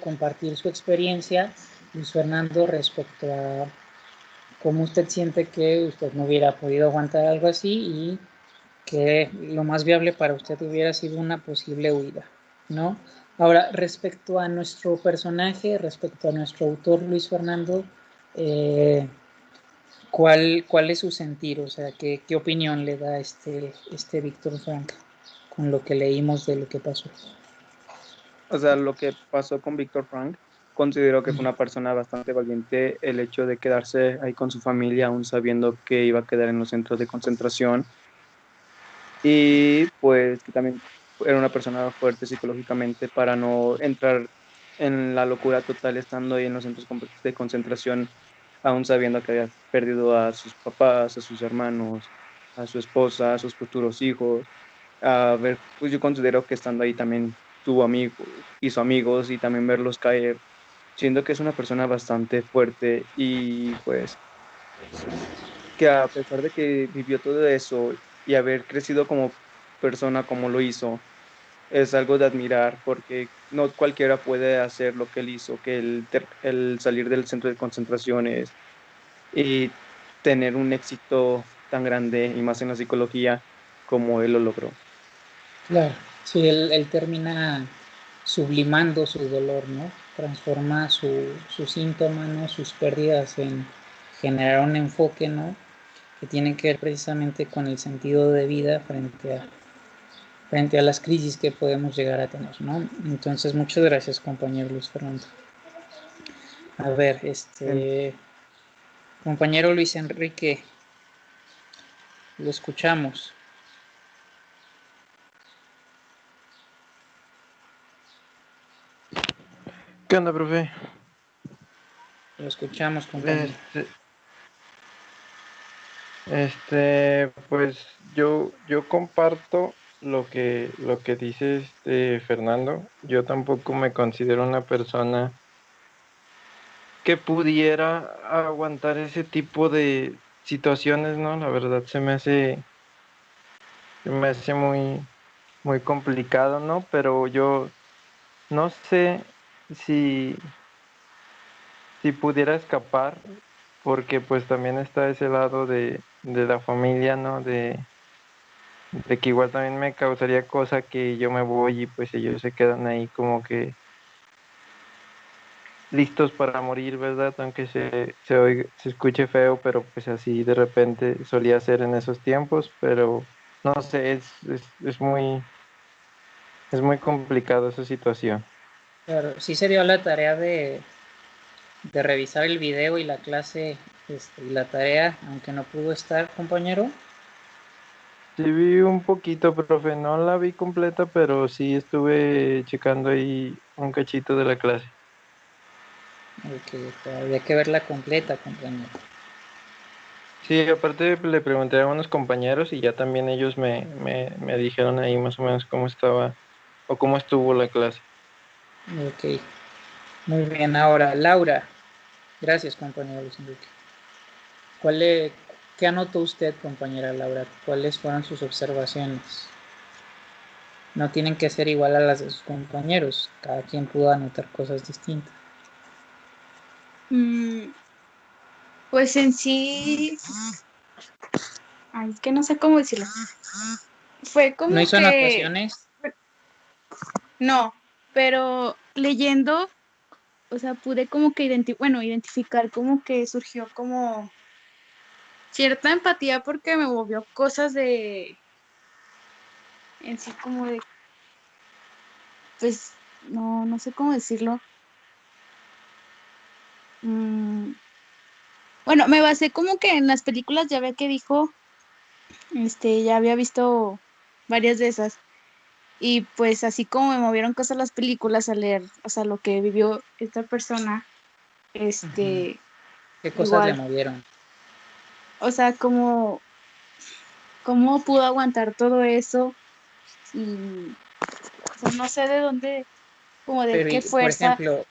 compartir su experiencia, Luis Fernando, respecto a cómo usted siente que usted no hubiera podido aguantar algo así y que lo más viable para usted hubiera sido una posible huida, ¿no? Ahora, respecto a nuestro personaje, respecto a nuestro autor Luis Fernando, ¿cuál es su sentir? O sea, ¿qué opinión le da este Víctor Frank con lo que leímos de lo que pasó? O sea, lo que pasó con Víctor Frank, considero que fue una persona bastante valiente el hecho de quedarse ahí con su familia, aún sabiendo que iba a quedar en los centros de concentración, y pues que también era una persona fuerte psicológicamente para no entrar en la locura total estando ahí en los centros de concentración, aún sabiendo que había perdido a sus papás, a sus hermanos, a su esposa, a sus futuros hijos. A ver, pues yo considero que estando ahí también tuvo amigos, hizo amigos y también verlos caer, siendo que es una persona bastante fuerte y pues que a pesar de que vivió todo eso y haber crecido como persona como lo hizo, es algo de admirar porque no cualquiera puede hacer lo que él hizo, que el salir del centro de concentraciones y tener un éxito tan grande y más en la psicología como él lo logró. Claro, sí, él termina sublimando su dolor, ¿no? Transforma su síntoma, ¿no? Sus pérdidas en generar un enfoque, ¿no? Que tiene que ver precisamente con el sentido de vida frente a las crisis que podemos llegar a tener, ¿no? Entonces, muchas gracias, compañero Luis Fernando. A ver, En- compañero Luis Enrique, lo escuchamos. ¿Qué onda, profe? Lo escuchamos, compañero. Pues yo comparto lo que dice Fernando. Yo tampoco me considero una persona que pudiera aguantar ese tipo de situaciones, ¿no? La verdad se me hace muy complicado, ¿no? Pero yo no sé si, si pudiera escapar, porque pues también está ese lado de la familia, ¿no? De que igual también me causaría cosa que yo me voy y pues ellos se quedan ahí como que listos para morir, ¿verdad? Aunque se escuche feo, pero pues así de repente solía ser en esos tiempos, pero no sé, es muy complicado esa situación. Claro, sí se dio la tarea de revisar el video y la clase y la tarea, aunque no pudo estar, compañero. Sí vi un poquito, profe, no la vi completa, pero sí estuve checando ahí un cachito de la clase. Que había que verla completa, compañero. Sí, aparte le pregunté a unos compañeros y ya también ellos me dijeron ahí más o menos cómo estaba o cómo estuvo la clase. Ok, muy bien. Ahora, Laura, gracias, compañero Luis Enrique. ¿Cuál le, ¿Qué anotó usted, compañera Laura? ¿Cuáles fueron sus observaciones? No tienen que ser igual a las de sus compañeros. Cada quien pudo anotar cosas distintas. Mm, pues en sí, ay, es que no sé cómo decirlo. Fue ¿No como hizo que, anotaciones? no, pero leyendo, o sea, pude como que identificar como que surgió como cierta empatía porque me movió cosas de, en sí como de, pues, no sé cómo decirlo. Mm, bueno, me basé como que en las películas, ya ve que dijo, ya había visto varias de esas. Y pues así como me movieron cosas las películas al leer, o sea, lo que vivió esta persona, Ujú. este, ¿Qué cosas le igual, movieron? o sea, cómo pudo aguantar todo eso y pues, no sé de dónde, como de Pero, qué por fuerza. ejemplo,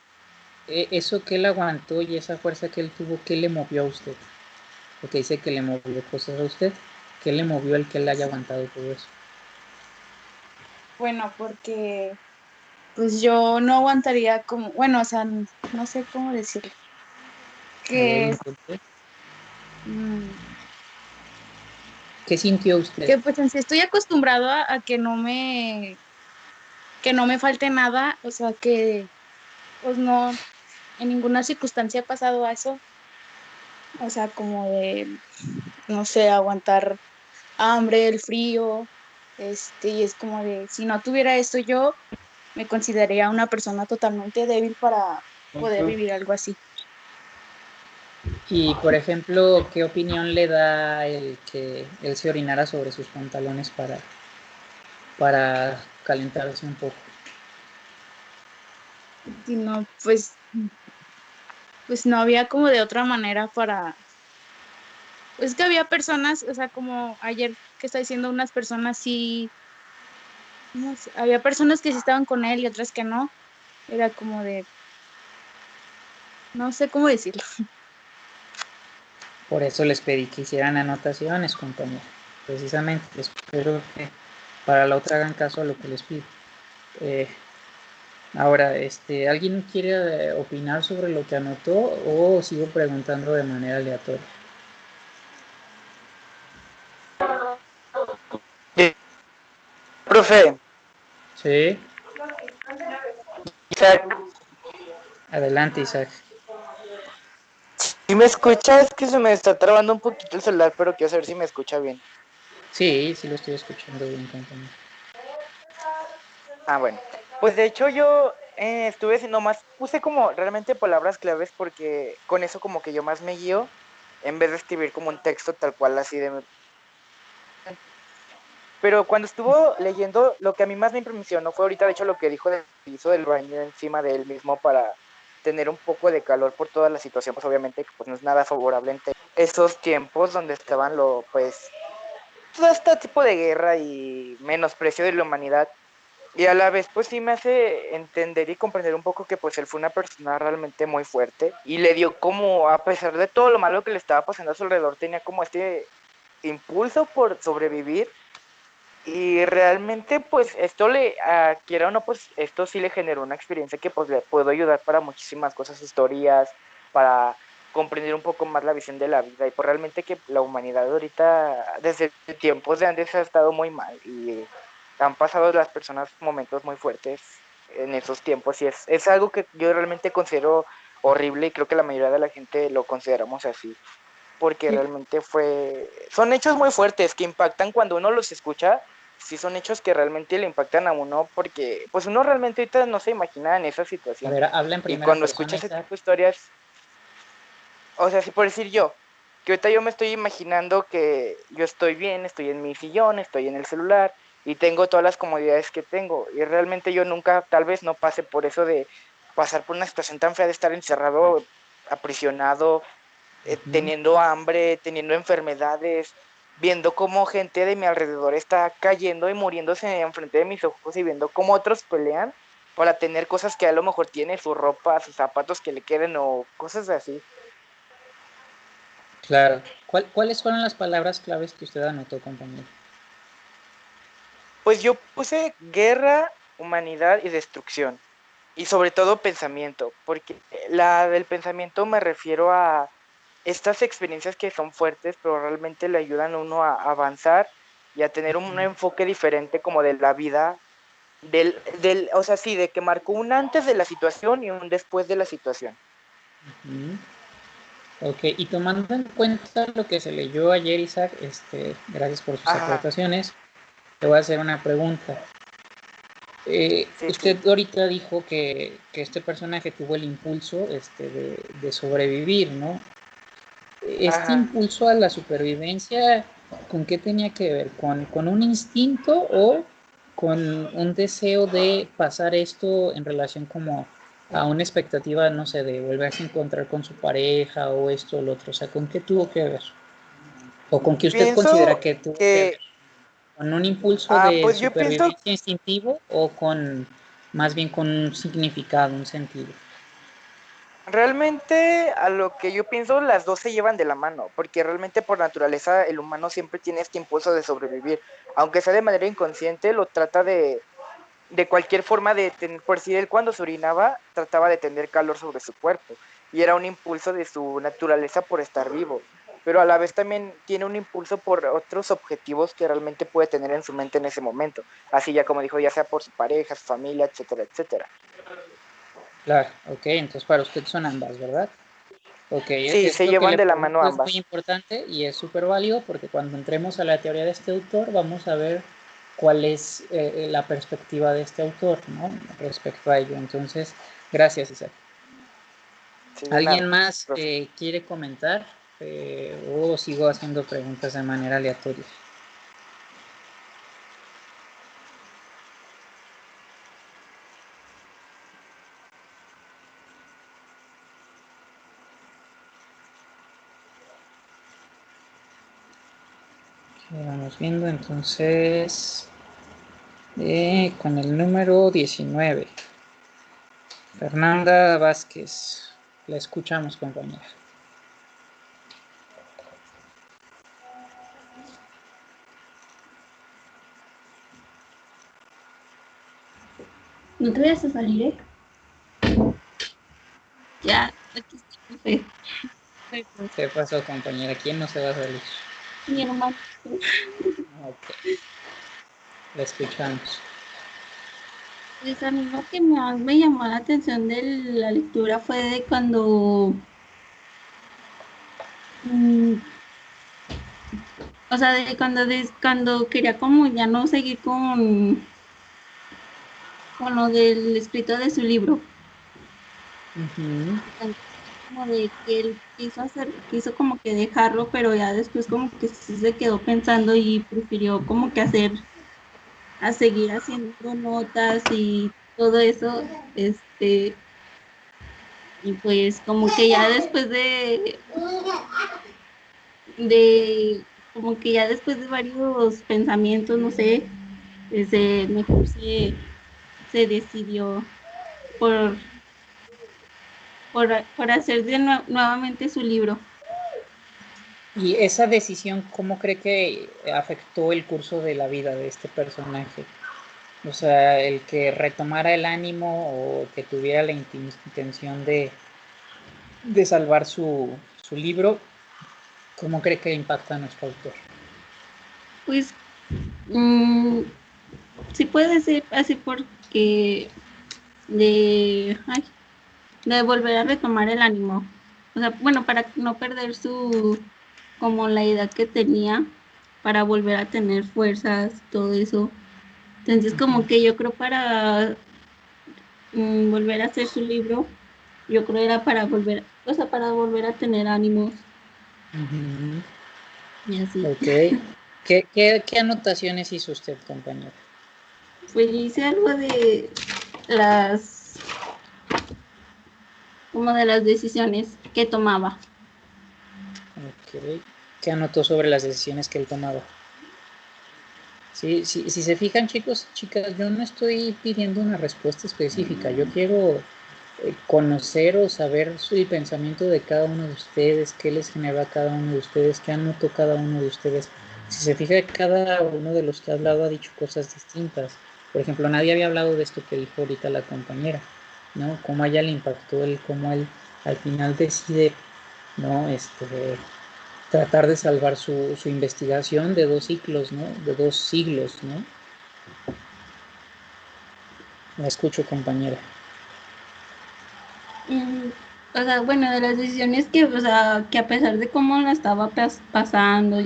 eso que él aguantó y esa fuerza que él tuvo, ¿qué le movió a usted? Porque dice que le movió cosas a usted. ¿Qué le movió el que él haya aguantado todo eso? Bueno, porque pues yo no aguantaría como, bueno, o sea, no sé cómo decirlo, A ver, que, intente. mm, ¿Qué sintió usted? que pues en sí estoy acostumbrado a que no me falte nada, o sea, que pues no, en ninguna circunstancia ha pasado a eso, o sea, como de, no sé, aguantar hambre, el frío, y es como de, si no tuviera esto yo, me consideraría una persona totalmente débil para poder vivir algo así. Y, por ejemplo, ¿qué opinión le da el que él se orinara sobre sus pantalones para calentarse un poco? Y no, pues no había como de otra manera para, pues que había personas, o sea, como ayer que está diciendo unas personas sí, no sé, había personas que sí estaban con él y otras que no, era como de, no sé cómo decirlo. Por eso les pedí que hicieran anotaciones, compañero. Precisamente, espero que para la otra hagan caso a lo que les pido. Eh, Ahora, ¿alguien quiere opinar sobre lo que anotó o sigo preguntando de manera aleatoria? Profe, Sí, Isaac, adelante, Isaac. si me escucha, es que se me está trabando un poquito el celular, pero quiero saber si me escucha bien. Sí, sí lo estoy escuchando bien, compañero. Ah, bueno. Pues de hecho yo estuve haciendo más, puse como realmente palabras claves porque con eso como que yo más me guío, en vez de escribir como un texto tal cual así de... Pero cuando estuvo leyendo, lo que a mí más me impresionó fue ahorita, de hecho, lo que dijo de hizo del baño encima de él mismo para tener un poco de calor por toda la situación, pues obviamente que pues no es nada favorable en esos tiempos donde estaban pues todo este tipo de guerra y menosprecio de la humanidad. Y a la vez, pues sí me hace entender y comprender un poco que pues él fue una persona realmente muy fuerte y le dio como, a pesar de todo lo malo que le estaba pasando a su alrededor, tenía como este impulso por sobrevivir y realmente, pues, esto quiera o no, pues, esto sí le generó una experiencia que, pues, le puedo ayudar para muchísimas cosas, historias, para comprender un poco más la visión de la vida. Y pues realmente que la humanidad ahorita, desde tiempos de antes, ha estado muy mal y han pasado las personas momentos muy fuertes en esos tiempos. Y es algo que yo realmente considero horrible y creo que la mayoría de la gente lo consideramos así porque Sí, realmente son hechos muy fuertes que impactan cuando uno los escucha, sí son hechos que realmente le impactan a uno porque pues uno realmente ahorita no se imagina en esa a situación ver, habla en y primera cuando persona, escucha ese Isaac. tipo de historias, o sea, si por decir yo, que ahorita yo me estoy imaginando que yo estoy bien, estoy en mi sillón, estoy en el celular y tengo todas las comodidades que tengo y realmente yo nunca, tal vez no pase por eso de pasar por una situación tan fea de estar encerrado, aprisionado, Ujú. teniendo hambre, teniendo enfermedades, viendo cómo gente de mi alrededor está cayendo y muriéndose enfrente de mis ojos y viendo cómo otros pelean para tener cosas que a lo mejor tiene, su ropa, sus zapatos que le queden o cosas así. Claro. ¿Cuáles fueron las palabras claves que usted anotó, compañero? Pues yo puse guerra, humanidad y destrucción. Y sobre todo pensamiento, porque la del pensamiento me refiero a estas experiencias que son fuertes, pero realmente le ayudan a uno a avanzar y a tener un enfoque diferente como de la vida, o sea, sí, de que marcó un antes de la situación y un después de la situación. Ujú. Ok, y tomando en cuenta lo que se leyó ayer, Isaac, gracias por sus Ajá, aportaciones, te voy a hacer una pregunta. sí, sí, Usted ahorita dijo que este personaje tuvo el impulso de sobrevivir, ¿no? Este ajá. impulso a la supervivencia, ¿con qué tenía que ver? ¿Con un instinto o con un deseo de pasar esto en relación como a una expectativa, no sé, de volverse a encontrar con su pareja o esto o lo otro? O sea, ¿con qué tuvo que ver? ¿O con qué usted considera Pienso que tuvo que ver? que, ¿Con un impulso de pues yo pienso supervivencia instintivo o con más bien con un significado, un sentido? realmente a lo que yo pienso, las dos se llevan de la mano, porque realmente por naturaleza el humano siempre tiene este impulso de sobrevivir, aunque sea de manera inconsciente, lo trata de cualquier forma de tener, por si él cuando se orinaba trataba de tener calor sobre su cuerpo y era un impulso de su naturaleza por estar vivo, pero a la vez también tiene un impulso por otros objetivos que realmente puede tener en su mente en ese momento, así ya como dijo, ya sea por su pareja, su familia, etcétera, etcétera. Claro, ok, entonces para usted son ambas, ¿verdad? Ok, Sí, se esto que llevan le de la mano pregunto es ambas. muy importante y es súper válido porque cuando entremos a la teoría de este autor vamos a ver cuál es la perspectiva de este autor, ¿no? Respecto a ello. Entonces, gracias, Isaac. Sí, de ¿Alguien nada, más profe. quiere comentar o sigo haciendo preguntas de manera aleatoria? Vamos viendo entonces con el número 19. Fernanda Vázquez. La escuchamos, compañera. No te vayas a salir, ¿eh? Ya, aquí está, profe. Perdón, ¿Qué pasó, compañera? ¿Quién no se va a salir? mi hermano. Ok, la escuchamos. Pues a mí lo que más me llamó la atención de la lectura fue de cuando, mm, o sea, de cuando quería como ya no seguir con lo del escrito de su libro. Ujú. Como de que él quiso como que dejarlo, pero ya después como que sí se quedó pensando y prefirió como que a seguir haciendo notas y todo eso, y pues como que ya después de como que ya después de varios pensamientos, no sé, mejor se decidió por, por hacer nuevamente su libro. ¿Y esa decisión cómo cree que afectó el curso de la vida de este personaje? O sea, el que retomara el ánimo o que tuviera la intención de salvar su libro, ¿cómo cree que impacta a nuestro autor? Pues mm, sí puede ser así porque ay, de volver a retomar el ánimo. O sea, bueno, para no perder como la idea que tenía, para volver a tener fuerzas, todo eso. Entonces, como que yo creo para volver a hacer su libro, yo creo era para volver, o sea, para volver a tener ánimos Ujú. y así. Ok. ¿Qué anotaciones hizo usted, compañero? Pues yo hice algo de las, como de las decisiones que tomaba. Ok. ¿Qué anotó sobre las decisiones que él tomaba? Sí, sí, si se fijan, chicos, chicas, yo no estoy pidiendo una respuesta específica. Yo quiero conocer o saber el pensamiento de cada uno de ustedes, qué les genera a cada uno de ustedes, qué anotó cada uno de ustedes. Si se fija, cada uno de los que ha hablado ha dicho cosas distintas. Por ejemplo, nadie había hablado de esto que dijo ahorita la compañera, ¿no? Cómo a ella le impactó cómo él al final decide, ¿no? Tratar de salvar su investigación de 2 ciclos, ¿no? De 2 siglos, ¿no? La escucho, compañera. Mm, o sea, bueno, de las decisiones que, o sea, que a pesar de cómo la estaba pasando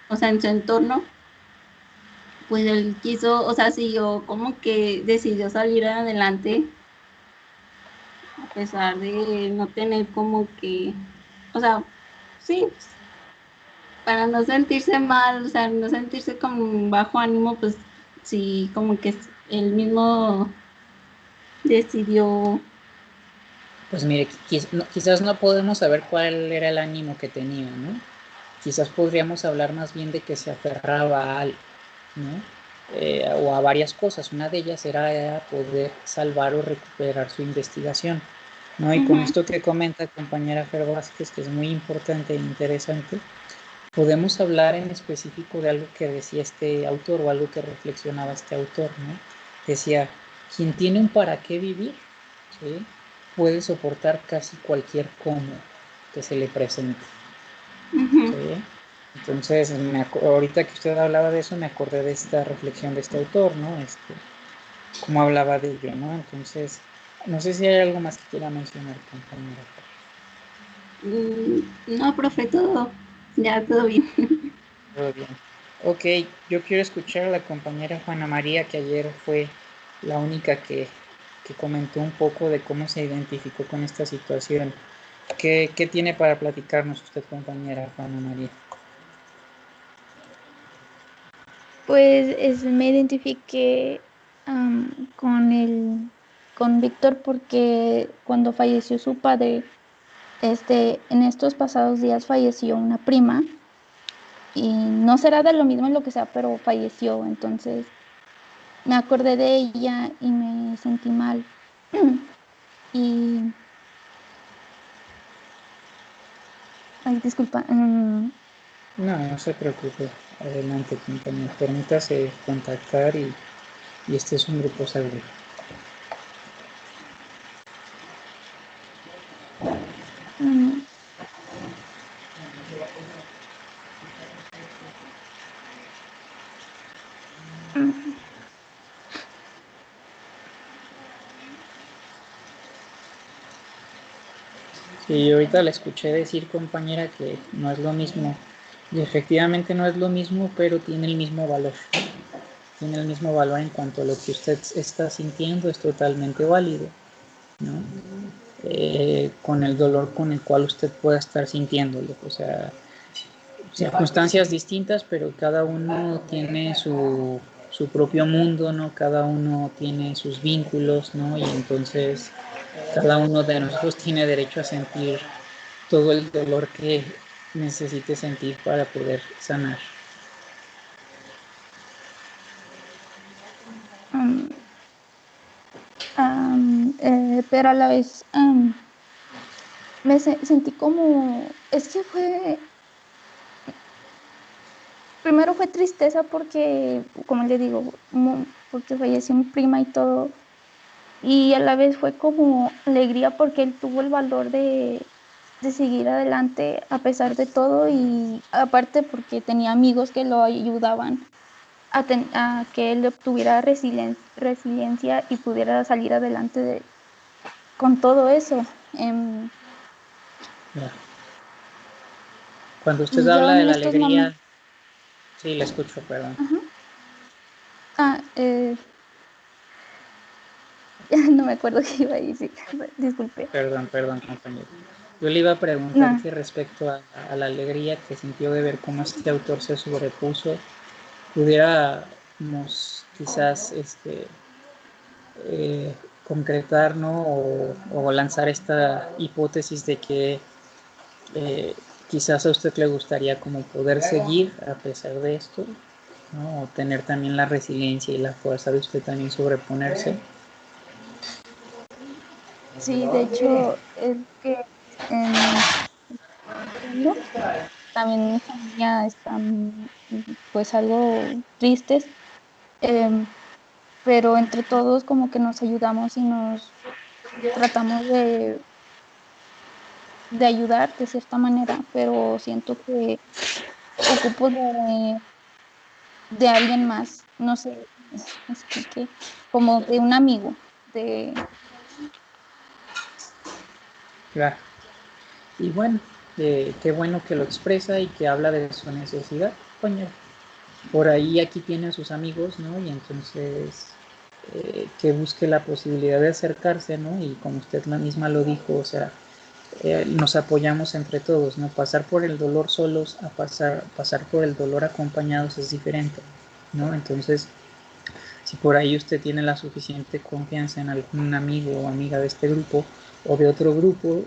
o sea, en su entorno, pues él quiso, o sea, siguió como que decidió salir adelante a pesar de no tener como que, o sea, sí, pues, para no sentirse mal, o sea, no sentirse con bajo ánimo, pues sí, como que él mismo decidió. Pues mire, quizás no podemos saber cuál era el ánimo que tenía, ¿no? Quizás podríamos hablar más bien de que se aferraba a algo, ¿no? O a varias cosas. Una de ellas era poder salvar o recuperar su investigación, ¿no? Y con Ujú. esto que comenta compañera Fer Vázquez, que es muy importante e interesante, podemos hablar en específico de algo que decía este autor o algo que reflexionaba este autor, ¿no? Decía, quien tiene un para qué vivir, ¿sí?, puede soportar casi cualquier cómo que se le presente, Ujú. ¿sí? Entonces, ahorita que usted hablaba de eso, me acordé de esta reflexión de este autor, ¿no? Cómo hablaba de ello, ¿no? Entonces, no sé si hay algo más que quiera mencionar, compañera. No, profe, todo, ya todo bien. Todo bien. Ok, yo quiero escuchar a la compañera Juana María, que ayer fue la única que comentó un poco de cómo se identificó con esta situación. ¿Qué tiene para platicarnos usted, compañera Juana María? Pues me identifiqué con Víctor porque cuando falleció su padre, en estos pasados días falleció una prima y no será de lo mismo en lo que sea, pero falleció. Entonces me acordé de ella y me sentí mal. Y, ay, disculpa. No, no se preocupe. Adelante, compañera. Permítase contactar y este es un grupo seguro. mm, mm, Sí, ahorita le escuché decir, compañera, que no es lo mismo. Y efectivamente no es lo mismo, pero tiene el mismo valor. Tiene el mismo valor en cuanto a lo que usted está sintiendo, es totalmente válido, ¿no? Con el dolor con el cual usted pueda estar sintiéndolo. O sea, circunstancias distintas, pero cada uno tiene su propio mundo, ¿no? Cada uno tiene sus vínculos, ¿no? Y entonces cada uno de nosotros tiene derecho a sentir todo el dolor que necesite sentir para poder sanar. mm, pero a la vez sentí como, es que primero fue tristeza porque, como le digo, porque falleció mi prima y todo, y a la vez fue como alegría porque él tuvo el valor de seguir adelante a pesar de todo y aparte porque tenía amigos que lo ayudaban a que él obtuviera resiliencia y pudiera salir adelante con todo eso. Ya. Cuando usted Y yo habla de en la estos momentos, alegría, sí, la escucho, perdón. ah, no me acuerdo qué iba a decir, disculpe. Perdón, compañero. Yo le iba a preguntar No. que respecto a la alegría que sintió de ver cómo este autor se sobrepuso, pudiéramos quizás eh, concretar, ¿no? O lanzar esta hipótesis de que quizás a usted le gustaría como poder seguir a pesar de esto, ¿no? O tener también la resiliencia y la fuerza de usted también sobreponerse. Sí, de hecho, es que en mundo también mi familia está pues algo tristes, em, pero entre todos como que nos ayudamos y nos tratamos de ayudar de cierta manera, pero siento que ocupo de alguien más, no sé, me expliqué, como de un amigo, de... Claro. Y bueno, qué bueno que lo expresa y que habla de su necesidad, compañero. Por ahí aquí tiene a sus amigos, ¿no? Y entonces que busque la posibilidad de acercarse, ¿no? Y como usted la misma lo dijo, o sea, nos apoyamos entre todos, ¿no? Pasar por el dolor solos a pasar por el dolor acompañados es diferente, ¿no? Entonces, si por ahí usted tiene la suficiente confianza en algún amigo o amiga de este grupo o de otro grupo,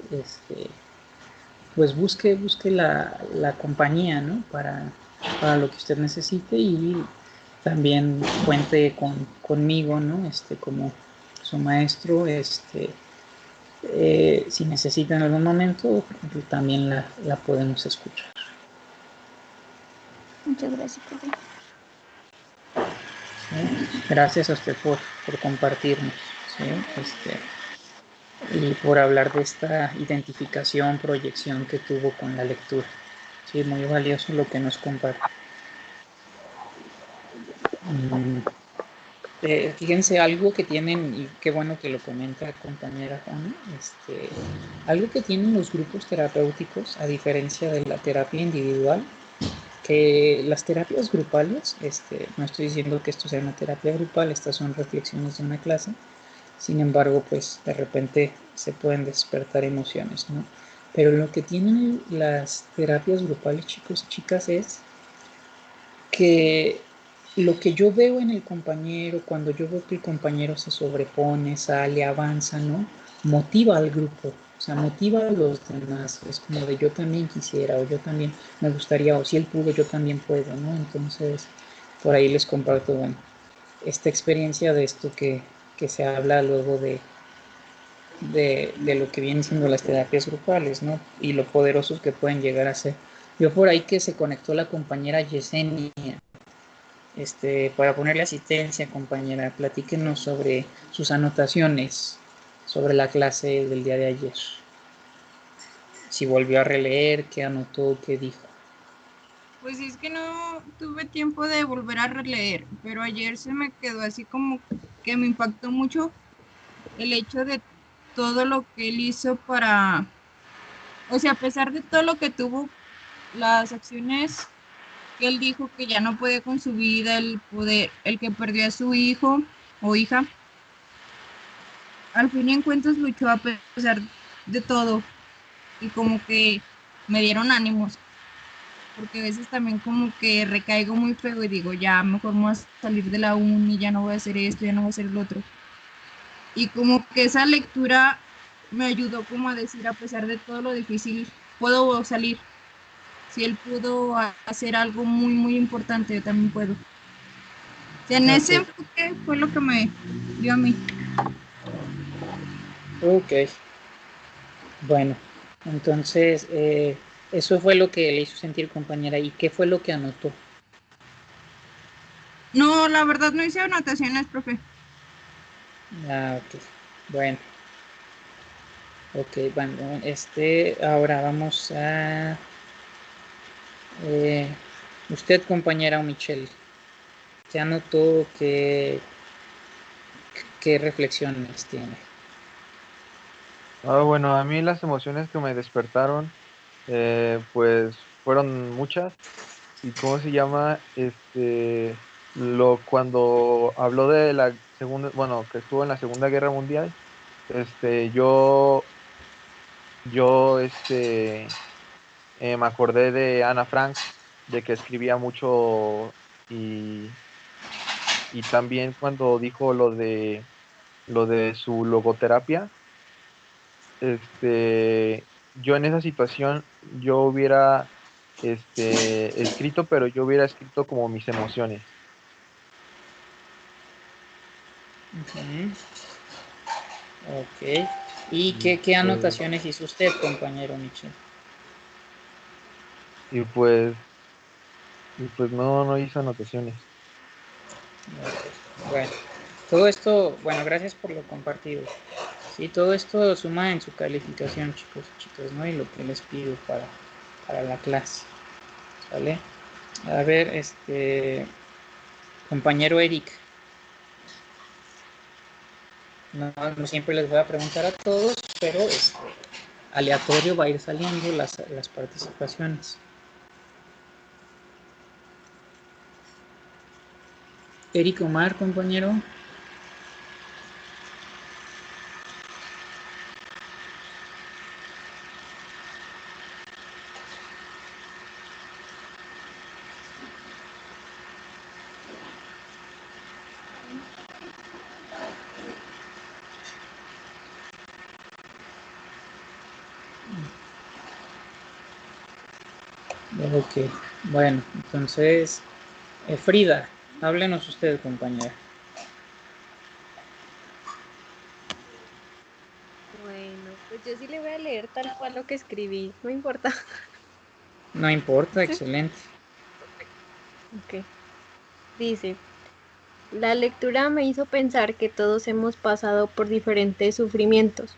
pues busque la compañía, ¿no? Para lo que usted necesite y también cuente conmigo, ¿no? Como su maestro, si necesita en algún momento, también la podemos escuchar. Muchas gracias, profe. ¿Sí? Gracias a usted por compartirnos, ¿sí? Y por hablar de esta identificación, proyección que tuvo con la lectura. Sí, muy valioso lo que nos comparte. Fíjense algo que tienen, y qué bueno que lo comenta la compañera Juana, algo que tienen los grupos terapéuticos, a diferencia de la terapia individual, que las terapias grupales, no estoy diciendo que esto sea una terapia grupal, estas son reflexiones de una clase, sin embargo, pues de repente se pueden despertar emociones, ¿no? Pero lo que tienen las terapias grupales, chicos y chicas, es que lo que yo veo en el compañero, cuando yo veo que el compañero se sobrepone, sale, avanza, ¿no? Motiva al grupo, o sea, motiva a los demás. Es como de yo también quisiera, o yo también me gustaría, o si él pudo, yo también puedo, ¿no? Entonces, por ahí les comparto, bueno, esta experiencia de esto que se habla luego de lo que vienen siendo las terapias grupales, ¿no? Y lo poderosos que pueden llegar a ser. Yo por ahí que se conectó la compañera Yesenia, para ponerle asistencia, compañera, platíquenos sobre sus anotaciones sobre la clase del día de ayer. Si volvió a releer, qué anotó, qué dijo. Pues es que no tuve tiempo de volver a releer, pero ayer se me quedó así como que me impactó mucho el hecho de todo lo que él hizo para, o sea, a pesar de todo lo que tuvo, las acciones que él dijo que ya no podía con su vida, el poder, el que perdió a su hijo o hija, al fin y en cuentas luchó a pesar de todo y como que me dieron ánimos, porque a veces también como que recaigo muy feo y digo, ya mejor me voy a salir de la uni, ya no voy a hacer esto, ya no voy a hacer lo otro. Y como que esa lectura me ayudó como a decir, a pesar de todo lo difícil, puedo salir. Si él pudo hacer algo muy, muy importante, yo también puedo. O sea, en ese Ok, enfoque fue lo que me dio a mí. ok. Bueno, entonces eso fue lo que le hizo sentir, compañera. ¿Y qué fue lo que anotó? No, la verdad no hice anotaciones, profe. Ah, ok. Bueno, ok, bueno, ahora vamos a eh, usted, compañera o Michelle, ¿qué anotó? ¿Qué reflexiones tiene? Bueno, a mí las emociones que me despertaron, pues fueron muchas. ¿Y cómo se llama? Cuando habló de la segunda, bueno, que estuvo en la Segunda Guerra Mundial, este, yo, me acordé de Ana Frank, de que escribía mucho y, y también cuando dijo lo de su logoterapia, yo en esa situación yo hubiera, escrito, pero yo hubiera escrito como mis emociones. Ujú. Ok. ¿Y Y qué pues, anotaciones hizo usted, compañero Michel? y pues, y pues no hizo anotaciones. Bueno, todo esto, bueno, gracias por lo compartido. Sí, todo esto suma en su calificación, chicos y chicas, ¿no? Y lo que les pido para la clase, ¿vale? A ver, compañero Eric, no siempre les voy a preguntar a todos, pero aleatorio va a ir saliendo las participaciones. Eric Omar, compañero. Ok, bueno, entonces, Frida, háblenos usted, compañera. Bueno, pues yo sí le voy a leer tal cual lo que escribí, no importa. No importa, excelente. Ok. Dice, la lectura me hizo pensar que todos hemos pasado por diferentes sufrimientos,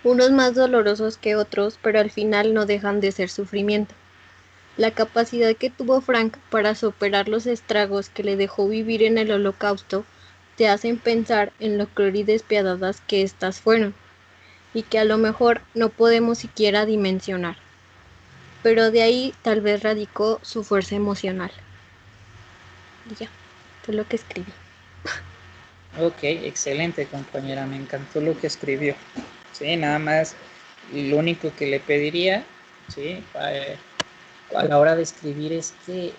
unos más dolorosos que otros, pero al final no dejan de ser sufrimiento. La capacidad que tuvo Frank para superar los estragos que le dejó vivir en el Holocausto te hacen pensar en lo cruel y despiadadas que éstas fueron, y que a lo mejor no podemos siquiera dimensionar. Pero de ahí tal vez radicó su fuerza emocional. Y ya, fue lo que escribí. Ok, excelente compañera, me encantó lo que escribió. Sí, nada más, lo único que le pediría, sí, a la hora de escribir es que,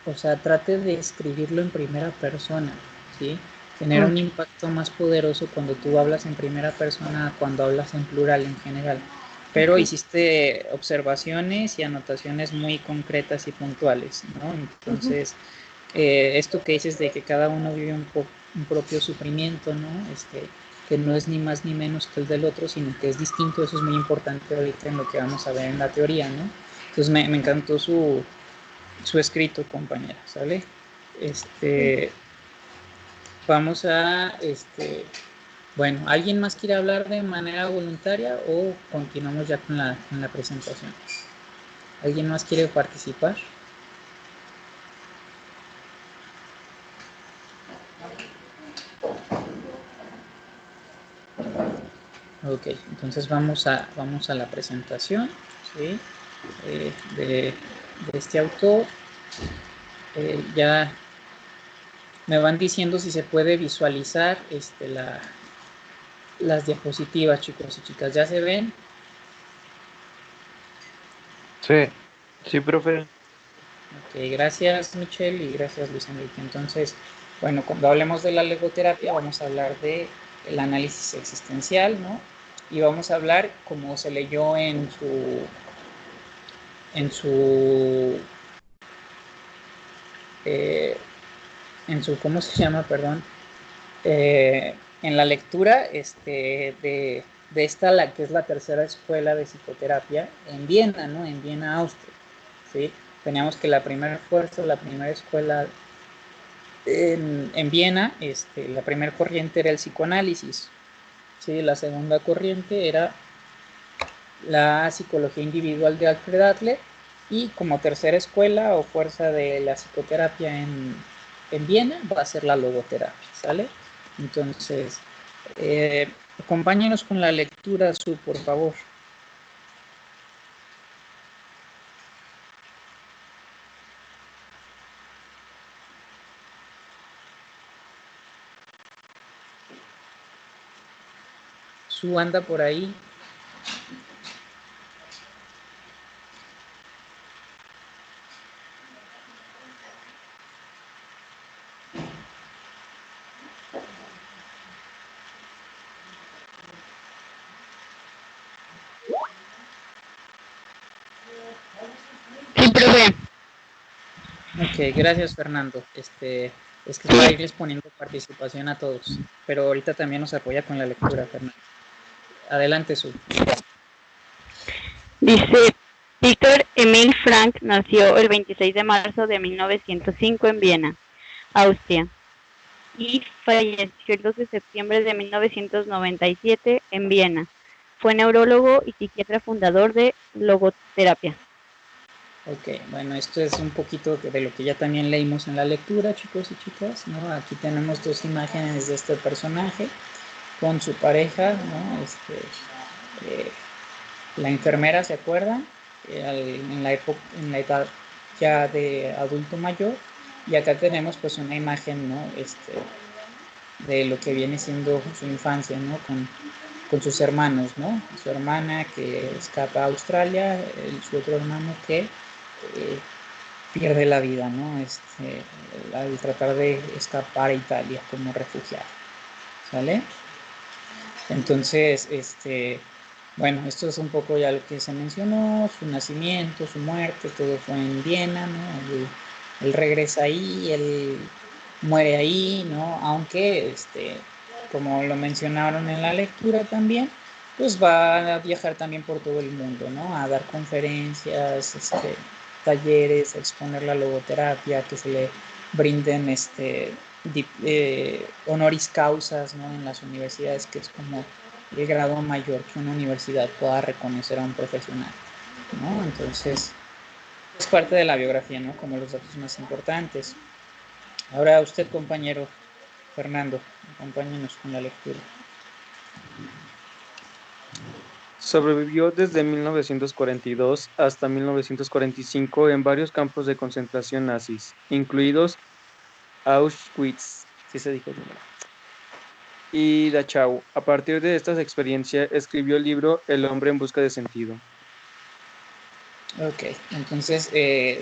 o sea, trate de escribirlo en primera persona, ¿sí? Genera un impacto más poderoso cuando tú hablas en primera persona, cuando hablas en plural en general. Pero Ok. hiciste observaciones y anotaciones muy concretas y puntuales, ¿no? Entonces, esto que dices de que cada uno vive un propio sufrimiento, ¿no? Que no es ni más ni menos que el del otro, sino que es distinto, eso es muy importante ahorita en lo que vamos a ver en la teoría, ¿no? Entonces me encantó su escrito, compañera, ¿sale? Vamos a, bueno, ¿alguien más quiere hablar de manera voluntaria o continuamos ya con la presentación? ¿Alguien más quiere participar? Ok, entonces vamos a la presentación, ¿sí? De este autor. Ya me van diciendo si se puede visualizar las diapositivas, chicos y chicas. ¿Ya se ven? Sí, sí, profe. Ok, gracias Michelle y gracias Luis Enrique. Entonces, bueno, cuando hablemos de la logoterapia vamos a hablar de el análisis existencial, ¿no? Y vamos a hablar como se leyó en su eh, ¿cómo se llama? Perdón. En la lectura de esta, la que es la tercera escuela de psicoterapia en Viena, ¿no? En Viena, Austria, ¿sí? Teníamos que la primera fuerza, la primera escuela en Viena, la primera corriente era el psicoanálisis, ¿sí? La segunda corriente era la psicología individual de Alfred Adler y como tercera escuela o fuerza de la psicoterapia en Viena va a ser la logoterapia, ¿sale? Entonces, acompáñenos con la lectura, por favor. Anda por ahí. Sí, profe. Ok, gracias Fernando. Es que es para irles poniendo participación a todos, pero ahorita también nos apoya con la lectura, Fernando. Adelante, Dice, Víctor Emil Frank nació el 26 de marzo de 1905 en Viena, Austria, y falleció el 2 de septiembre de 1997 en Viena. Fue neurólogo y psiquiatra fundador de logoterapia. Ok, bueno, esto es un poquito de lo que ya también leímos en la lectura, chicos y chicas, ¿no? Aquí tenemos dos imágenes de este personaje con su pareja, ¿no? La enfermera, ¿se acuerdan? En la edad ya de adulto mayor, y acá tenemos pues una imagen, ¿no? De lo que viene siendo su infancia, ¿no? Con sus hermanos, ¿no? Su hermana que escapa a Australia, su otro hermano que pierde la vida, ¿no? Al tratar de escapar a Italia como refugiado, ¿sale? Entonces, bueno, esto es un poco ya lo que se mencionó, su nacimiento, su muerte, todo fue en Viena, ¿no? Él regresa ahí, él muere ahí, ¿no? Aunque, como lo mencionaron en la lectura también, pues va a viajar también por todo el mundo, ¿no? A dar conferencias, talleres, a exponer la logoterapia, que se le brinden honoris causas, ¿no? En las universidades, que es como el grado mayor que una universidad pueda reconocer a un profesional, ¿no? Entonces, es parte de la biografía, ¿no? Como los datos más importantes. Ahora usted, compañero Fernando, acompáñenos con la lectura. Sobrevivió desde 1942 hasta 1945 en varios campos de concentración nazis, incluidos Auschwitz, sí se dijo, y Dachau. A partir de estas experiencias escribió el libro El hombre en busca de sentido. Ok, entonces,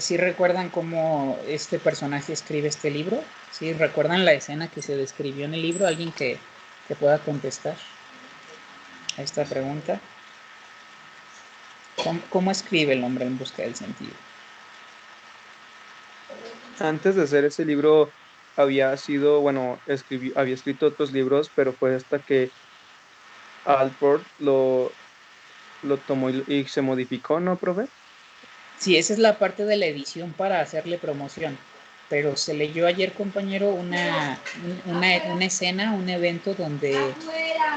¿sí recuerdan cómo este personaje escribe este libro? ¿Sí recuerdan la escena que se describió en el libro? ¿Alguien que pueda contestar a esta pregunta? ¿Cómo escribe el hombre en busca del sentido? Antes de hacer ese libro había sido, bueno, había escrito otros libros, pero fue hasta que Alport lo tomó y se modificó, ¿no, profe? Sí, esa es la parte de la edición para hacerle promoción. Pero se leyó ayer, compañero, una escena, un evento donde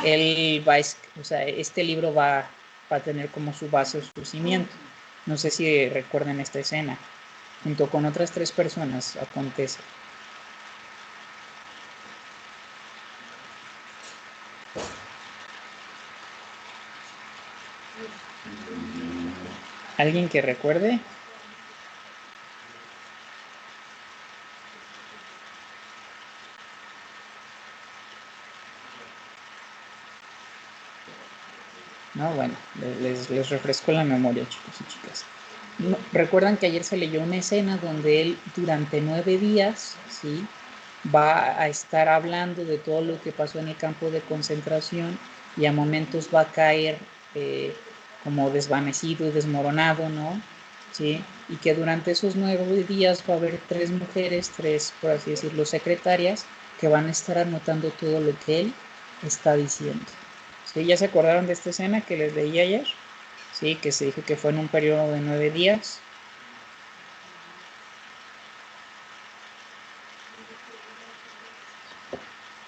él va, o sea, este libro va a tener como su base o su cimiento. No sé si recuerdan esta escena. Junto con otras 3 personas acontece. ¿Alguien que recuerde? No, bueno, les refresco la memoria, chicos y chicas. No, recuerdan que ayer se leyó una escena donde él durante 9 días, ¿sí?, va a estar hablando de todo lo que pasó en el campo de concentración y a momentos va a caer como desvanecido y desmoronado, ¿no? ¿Sí? Y que durante esos 9 días va a haber 3 mujeres, 3, por así decirlo, secretarias, que van a estar anotando todo lo que él está diciendo. ¿Sí? ¿Ya se acordaron de esta escena que les leí ayer? Sí, que se dijo que fue en un periodo de 9 días.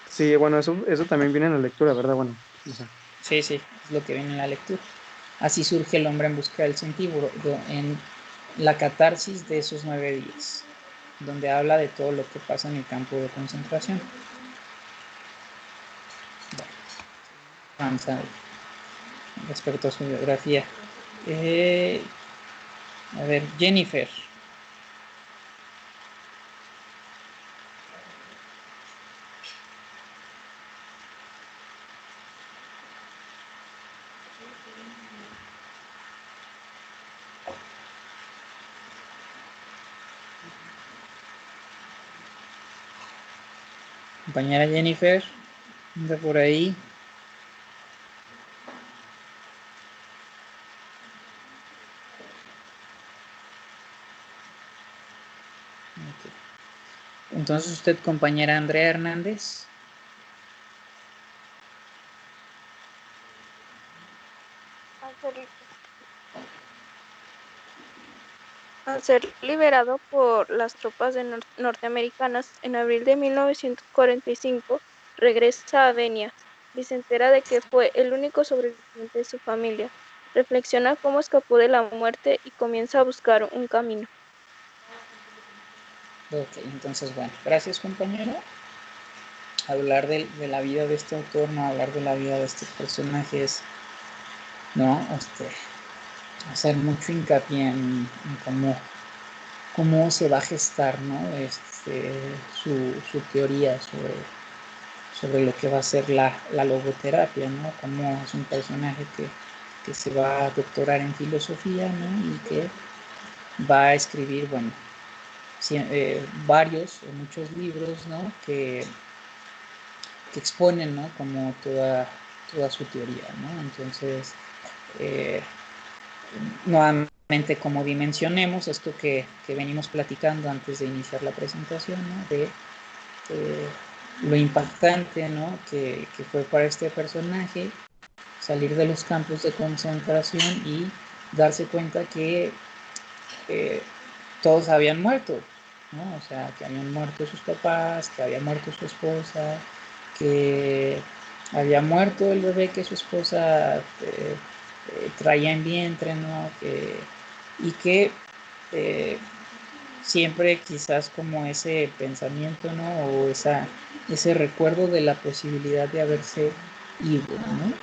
Sí, bueno, eso también viene en la lectura, ¿verdad? Bueno, o sea. Sí, es lo que viene en la lectura. Así surge el hombre en busca del sentido, en la catarsis de esos 9 días, donde habla de todo lo que pasa en el campo de concentración. Bueno, avanzando respecto a su biografía. A ver, Jennifer. Compañera Jennifer, anda por ahí. Okay. Entonces usted, compañera Andrea Hernández. Al ser liberado por las tropas norteamericanas en abril de 1945, regresa a Denia y se entera de que fue el único sobreviviente de su familia. Reflexiona cómo escapó de la muerte y comienza a buscar un camino. Ok, entonces bueno, gracias, compañero. Hablar de la vida de este autor, no hablar de la vida de estos personajes, ¿no? Hacer mucho hincapié en cómo se va a gestar, ¿no? Su teoría sobre lo que va a ser la logoterapia, ¿no? Cómo es un personaje que se va a doctorar en filosofía, ¿no? Y que va a escribir, bueno, varios o muchos libros, ¿no? Que exponen, ¿no? Como toda su teoría, ¿no? Entonces, nuevamente, como dimensionemos esto que venimos platicando antes de iniciar la presentación, ¿no? De lo impactante, ¿no? Que fue para este personaje salir de los campos de concentración y darse cuenta que todos habían muerto, ¿no? O sea, que habían muerto sus papás, que había muerto su esposa, que había muerto el bebé que su esposa traía en vientre, ¿no? Y que eh, siempre quizás como ese pensamiento, ¿no? O ese recuerdo de la posibilidad de haberse ido, ¿no?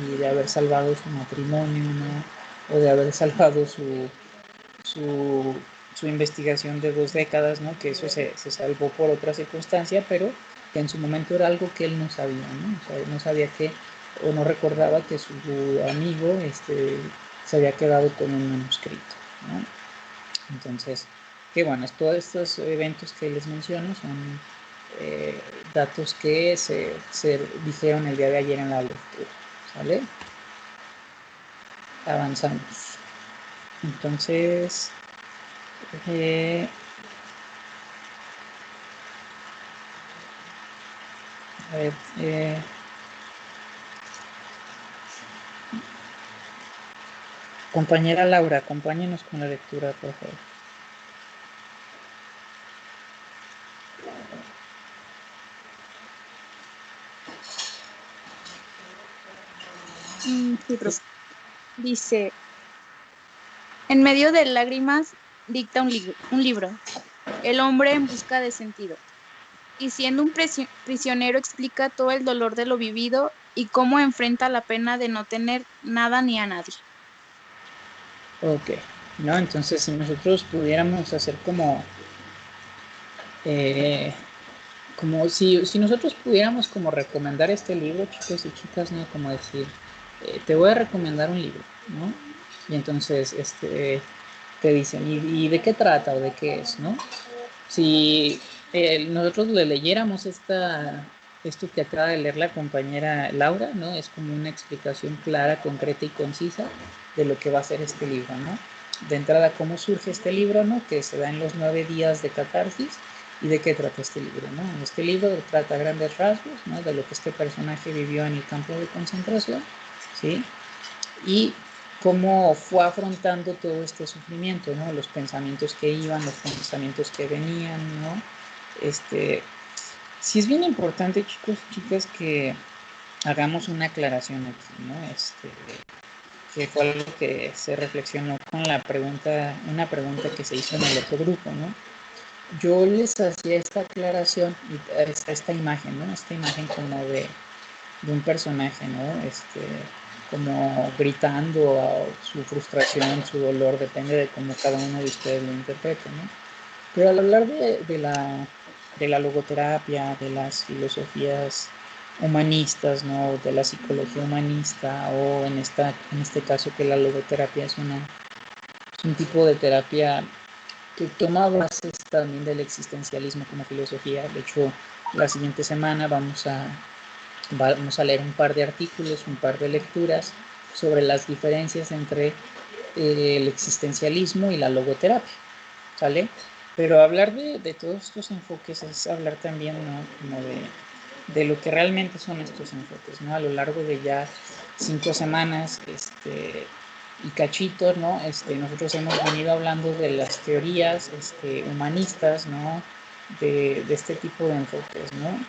Y de haber salvado su matrimonio, ¿no? O de haber salvado su investigación de 2 décadas, ¿no? Que eso se salvó por otra circunstancia, pero que en su momento era algo que él no sabía, ¿no? O sea, él no sabía que, o no recordaba que su amigo se había quedado con un manuscrito, ¿no? Entonces, que bueno, todos estos eventos que les menciono son datos que se dijeron el día de ayer en la lectura, ¿sale? Avanzamos. Entonces, a ver, compañera Laura, acompáñenos con la lectura, por favor. Sí, profe. Dice, en medio de lágrimas dicta un libro, El hombre en busca de sentido. Y siendo un prisionero explica todo el dolor de lo vivido y cómo enfrenta la pena de no tener nada ni a nadie. Ok, ¿no? Entonces, si nosotros pudiéramos hacer como si nosotros pudiéramos como recomendar este libro, chicos y chicas, ¿no? Como decir, te voy a recomendar un libro, ¿no? Y entonces, te dicen, ¿y de qué trata o de qué es, no? Si nosotros le leyéramos esto que acaba de leer la compañera Laura, ¿no? Es como una explicación clara, concreta y concisa de lo que va a ser este libro, ¿no? De entrada, cómo surge este libro, ¿no? Que se da en los 9 días de catarsis. ¿Y de qué trata este libro, no? Este libro trata a grandes rasgos, ¿no? De lo que este personaje vivió en el campo de concentración, ¿sí? Y cómo fue afrontando todo este sufrimiento, ¿no? Los pensamientos que iban, los pensamientos que venían, ¿no? Sí es bien importante, chicos y chicas, que hagamos una aclaración aquí, ¿no? Que fue algo que se reflexionó con una pregunta que se hizo en el otro grupo, ¿no? Yo les hacía esta aclaración, esta imagen, ¿no? Esta imagen como de un personaje, ¿no? Como gritando a su frustración, su dolor, depende de cómo cada uno de ustedes lo interprete, ¿no? Pero al hablar de la logoterapia, de las filosofías humanistas, ¿no? De la psicología humanista, o en este caso que la logoterapia es un tipo de terapia que toma bases también del existencialismo como filosofía. De hecho, la siguiente semana vamos a leer un par de artículos, un par de lecturas sobre las diferencias entre el existencialismo y la logoterapia, ¿sale? Pero hablar de todos estos enfoques es hablar también, ¿no? Como de lo que realmente son estos enfoques, ¿no? A lo largo de ya 5 semanas, y cachitos, ¿no? Nosotros hemos venido hablando de las teorías humanistas, ¿no? De este tipo de enfoques, ¿no?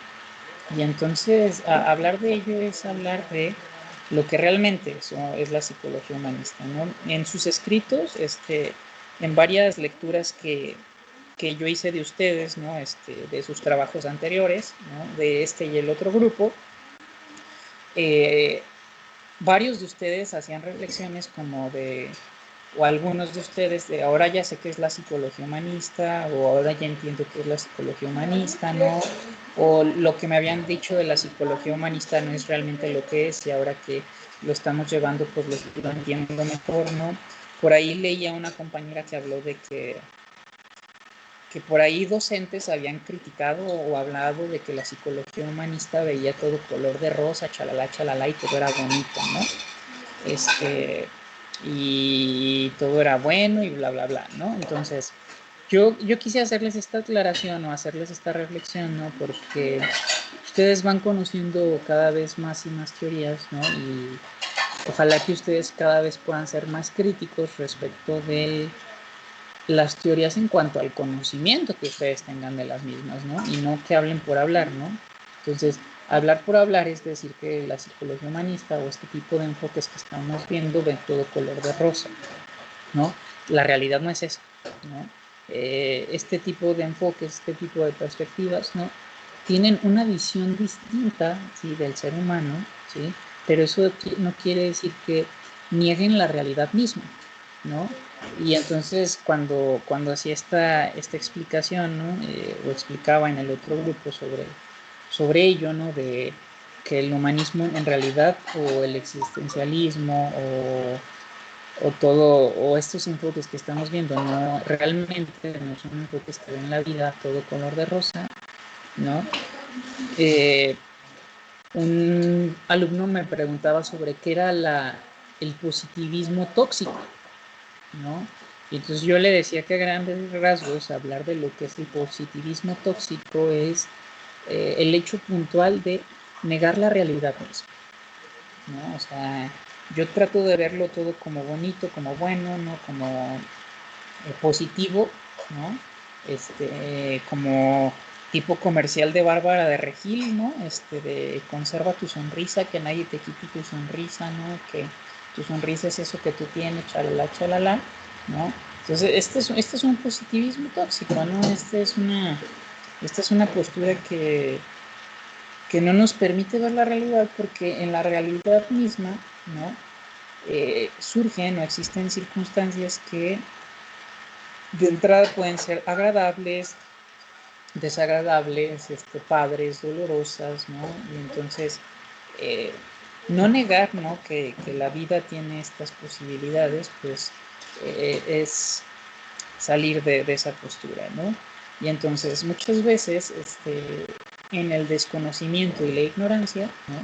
Y entonces hablar de ello es hablar de lo que realmente es la psicología humanista, ¿no? En sus escritos, en varias lecturas que yo hice de ustedes, ¿no? De sus trabajos anteriores, ¿no? De este y el otro grupo, varios de ustedes hacían reflexiones como o algunos de ustedes de ahora ya sé qué es la psicología humanista, o ahora ya entiendo qué es la psicología humanista, ¿no? O lo que me habían dicho de la psicología humanista no es realmente lo que es, y ahora que lo estamos llevando pues lo entiendo mejor, ¿no? Por ahí leía una compañera que habló de que por ahí docentes habían criticado o hablado de que la psicología humanista veía todo color de rosa, chalala, y todo era bonito, ¿no? Y todo era bueno y bla, bla, bla, ¿no? Entonces, yo quise hacerles esta aclaración o hacerles esta reflexión, ¿no? Porque ustedes van conociendo cada vez más y más teorías, ¿no? Y ojalá que ustedes cada vez puedan ser más críticos respecto las teorías en cuanto al conocimiento que ustedes tengan de las mismas, ¿no? Y no que hablen por hablar, ¿no? Entonces, hablar por hablar es decir que la psicología humanista o este tipo de enfoques que estamos viendo ven todo color de rosa, ¿no? La realidad no es eso, ¿no? Este tipo de enfoques, este tipo de perspectivas, ¿no? Tienen una visión distinta, ¿sí? Del ser humano, ¿sí? Pero eso no quiere decir que nieguen la realidad misma, ¿no? Y entonces cuando hacía esta explicación, ¿no? O explicaba en el otro grupo sobre ello, ¿no? De que el humanismo en realidad o el existencialismo o estos enfoques que estamos viendo no realmente no son enfoques que ven la vida todo color de rosa, ¿no? Un alumno me preguntaba sobre qué era el positivismo tóxico, ¿no? Y entonces yo le decía que a grandes rasgos hablar de lo que es el positivismo tóxico es el hecho puntual de negar la realidad misma, ¿no? O sea, yo trato de verlo todo como bonito, como bueno, ¿no? Como positivo, ¿no? Como tipo comercial de Bárbara de Regil, ¿no? De conserva tu sonrisa, que nadie te quite tu sonrisa, ¿no? Que tu sonrisa es eso que tú tienes, chalala, chalala, ¿no? Entonces, este es un positivismo tóxico, ¿no? Esta es una postura que no nos permite ver la realidad porque en la realidad misma, ¿no? Surgen o existen circunstancias que de entrada pueden ser agradables, desagradables, padres, dolorosas, ¿no? Y entonces, no negar, ¿no? Que la vida tiene estas posibilidades, pues es salir de esa postura, ¿no? Y entonces muchas veces, en el desconocimiento y la ignorancia, ¿no?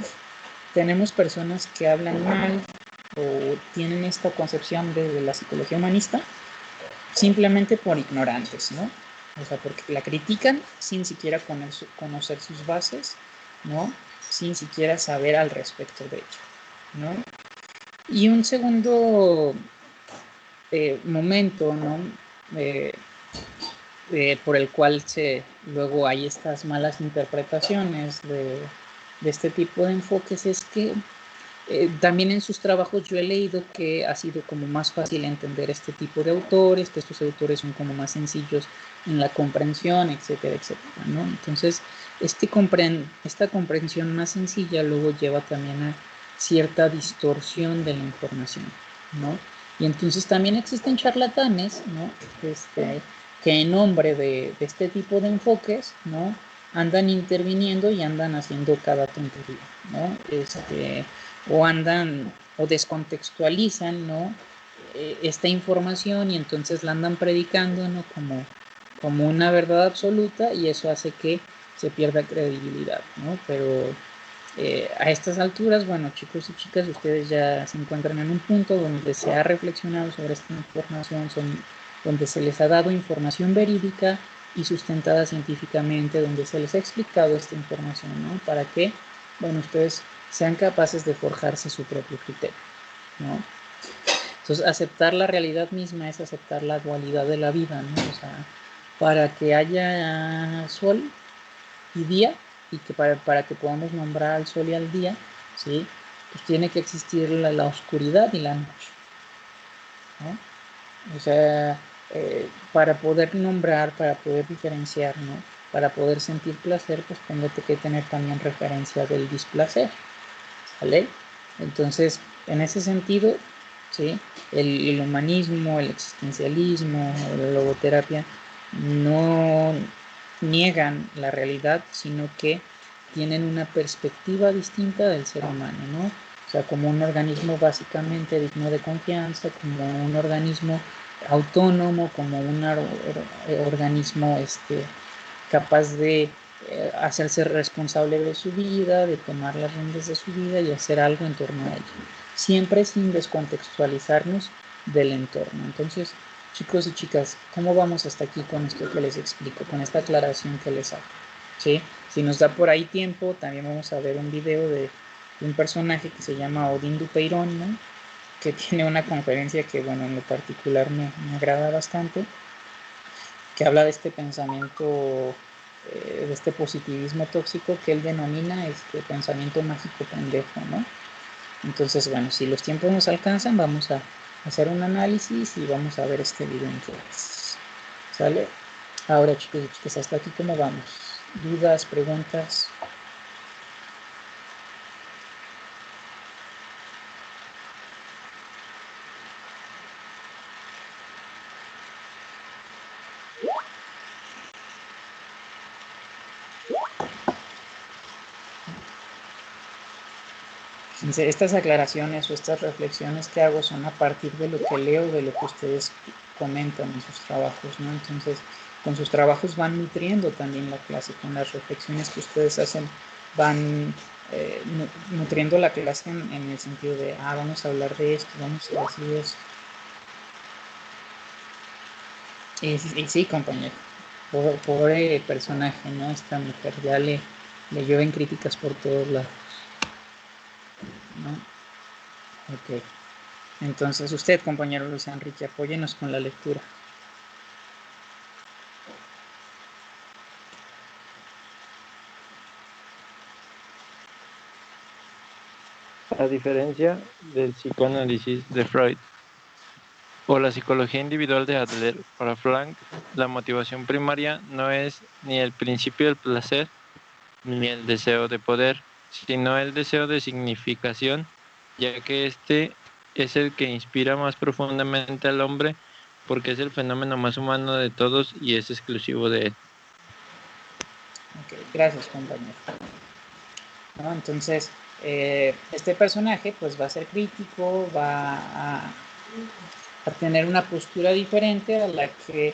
Tenemos personas que hablan mal o tienen esta concepción desde la psicología humanista simplemente por ignorantes, ¿no? O sea, porque la critican sin siquiera conocer sus bases, ¿no? Sin siquiera saber al respecto de ello, ¿no? Y un segundo momento, ¿no? Por el cual luego hay estas malas interpretaciones de este tipo de enfoques es que también en sus trabajos yo he leído que ha sido como más fácil entender este tipo de autores, que estos autores son como más sencillos en la comprensión, etcétera, etcétera, ¿no? Entonces, esta comprensión más sencilla luego lleva también a cierta distorsión de la información, ¿no? Y entonces también existen charlatanes, ¿no? Que en nombre de este tipo de enfoques, ¿no? Andan interviniendo y andan haciendo cada tontería, ¿no? O andan o descontextualizan, ¿no? Esta información y entonces la andan predicando, ¿no? Como una verdad absoluta y eso hace que se pierda credibilidad, ¿no? Pero a estas alturas, bueno, chicos y chicas, ustedes ya se encuentran en un punto donde se ha reflexionado sobre esta información, donde se les ha dado información verídica y sustentada científicamente, donde se les ha explicado esta información, ¿no? Para que, bueno, ustedes sean capaces de forjarse su propio criterio, ¿no? Entonces, aceptar la realidad misma es aceptar la dualidad de la vida, ¿no? O sea, para que haya sol y día, y que para que podamos nombrar al sol y al día, ¿sí? Pues tiene que existir la oscuridad y la noche, ¿no? O sea, para poder nombrar, para poder diferenciar, ¿no? Para poder sentir placer, pues tengo que tener también referencia del displacer, ¿vale? Entonces, en ese sentido, ¿sí? El humanismo, el existencialismo, la logoterapia no niegan la realidad, sino que tienen una perspectiva distinta del ser humano, ¿no? O sea, como un organismo básicamente digno de confianza, como un organismo autónomo, como un organismo capaz de hacerse responsable de su vida, de tomar las riendas de su vida y hacer algo en torno a ello, siempre sin descontextualizarnos del entorno. Entonces, chicos y chicas, ¿cómo vamos hasta aquí con esto que les explico, con esta aclaración que les hago? ¿Sí? Si nos da por ahí tiempo, también vamos a ver un video de un personaje que se llama Odín Dupeirón, ¿no? Que tiene una conferencia que, bueno, en lo particular me agrada bastante, que habla de este pensamiento, de este positivismo tóxico que él denomina pensamiento mágico pendejo, ¿no? Entonces, bueno, si los tiempos nos alcanzan, vamos a hacer un análisis y vamos a ver este video en clases. ¿Sale? Ahora, chicos y chicas, hasta aquí, ¿cómo vamos? ¿Dudas, preguntas? Estas aclaraciones o estas reflexiones que hago son a partir de lo que leo, de lo que ustedes comentan en sus trabajos, ¿no? Entonces, con sus trabajos van nutriendo también la clase, con las reflexiones que ustedes hacen van nutriendo la clase en el sentido de, vamos a hablar de esto, vamos a decir esto. Y sí, compañero, pobre personaje, ¿no? Esta mujer ya le llueven críticas por todos lados, ¿no? Ok. Entonces usted, compañero Luis Enrique, apóyenos con la lectura. A diferencia del psicoanálisis de Freud o la psicología individual de Adler, para Frank, la motivación primaria no es ni el principio del placer ni el deseo de poder, sino el deseo de significación, ya que este es el que inspira más profundamente al hombre porque es el fenómeno más humano de todos y es exclusivo de él. Ok, gracias, compañero. ¿No? Entonces, este personaje pues va a ser crítico, va a tener una postura diferente a la que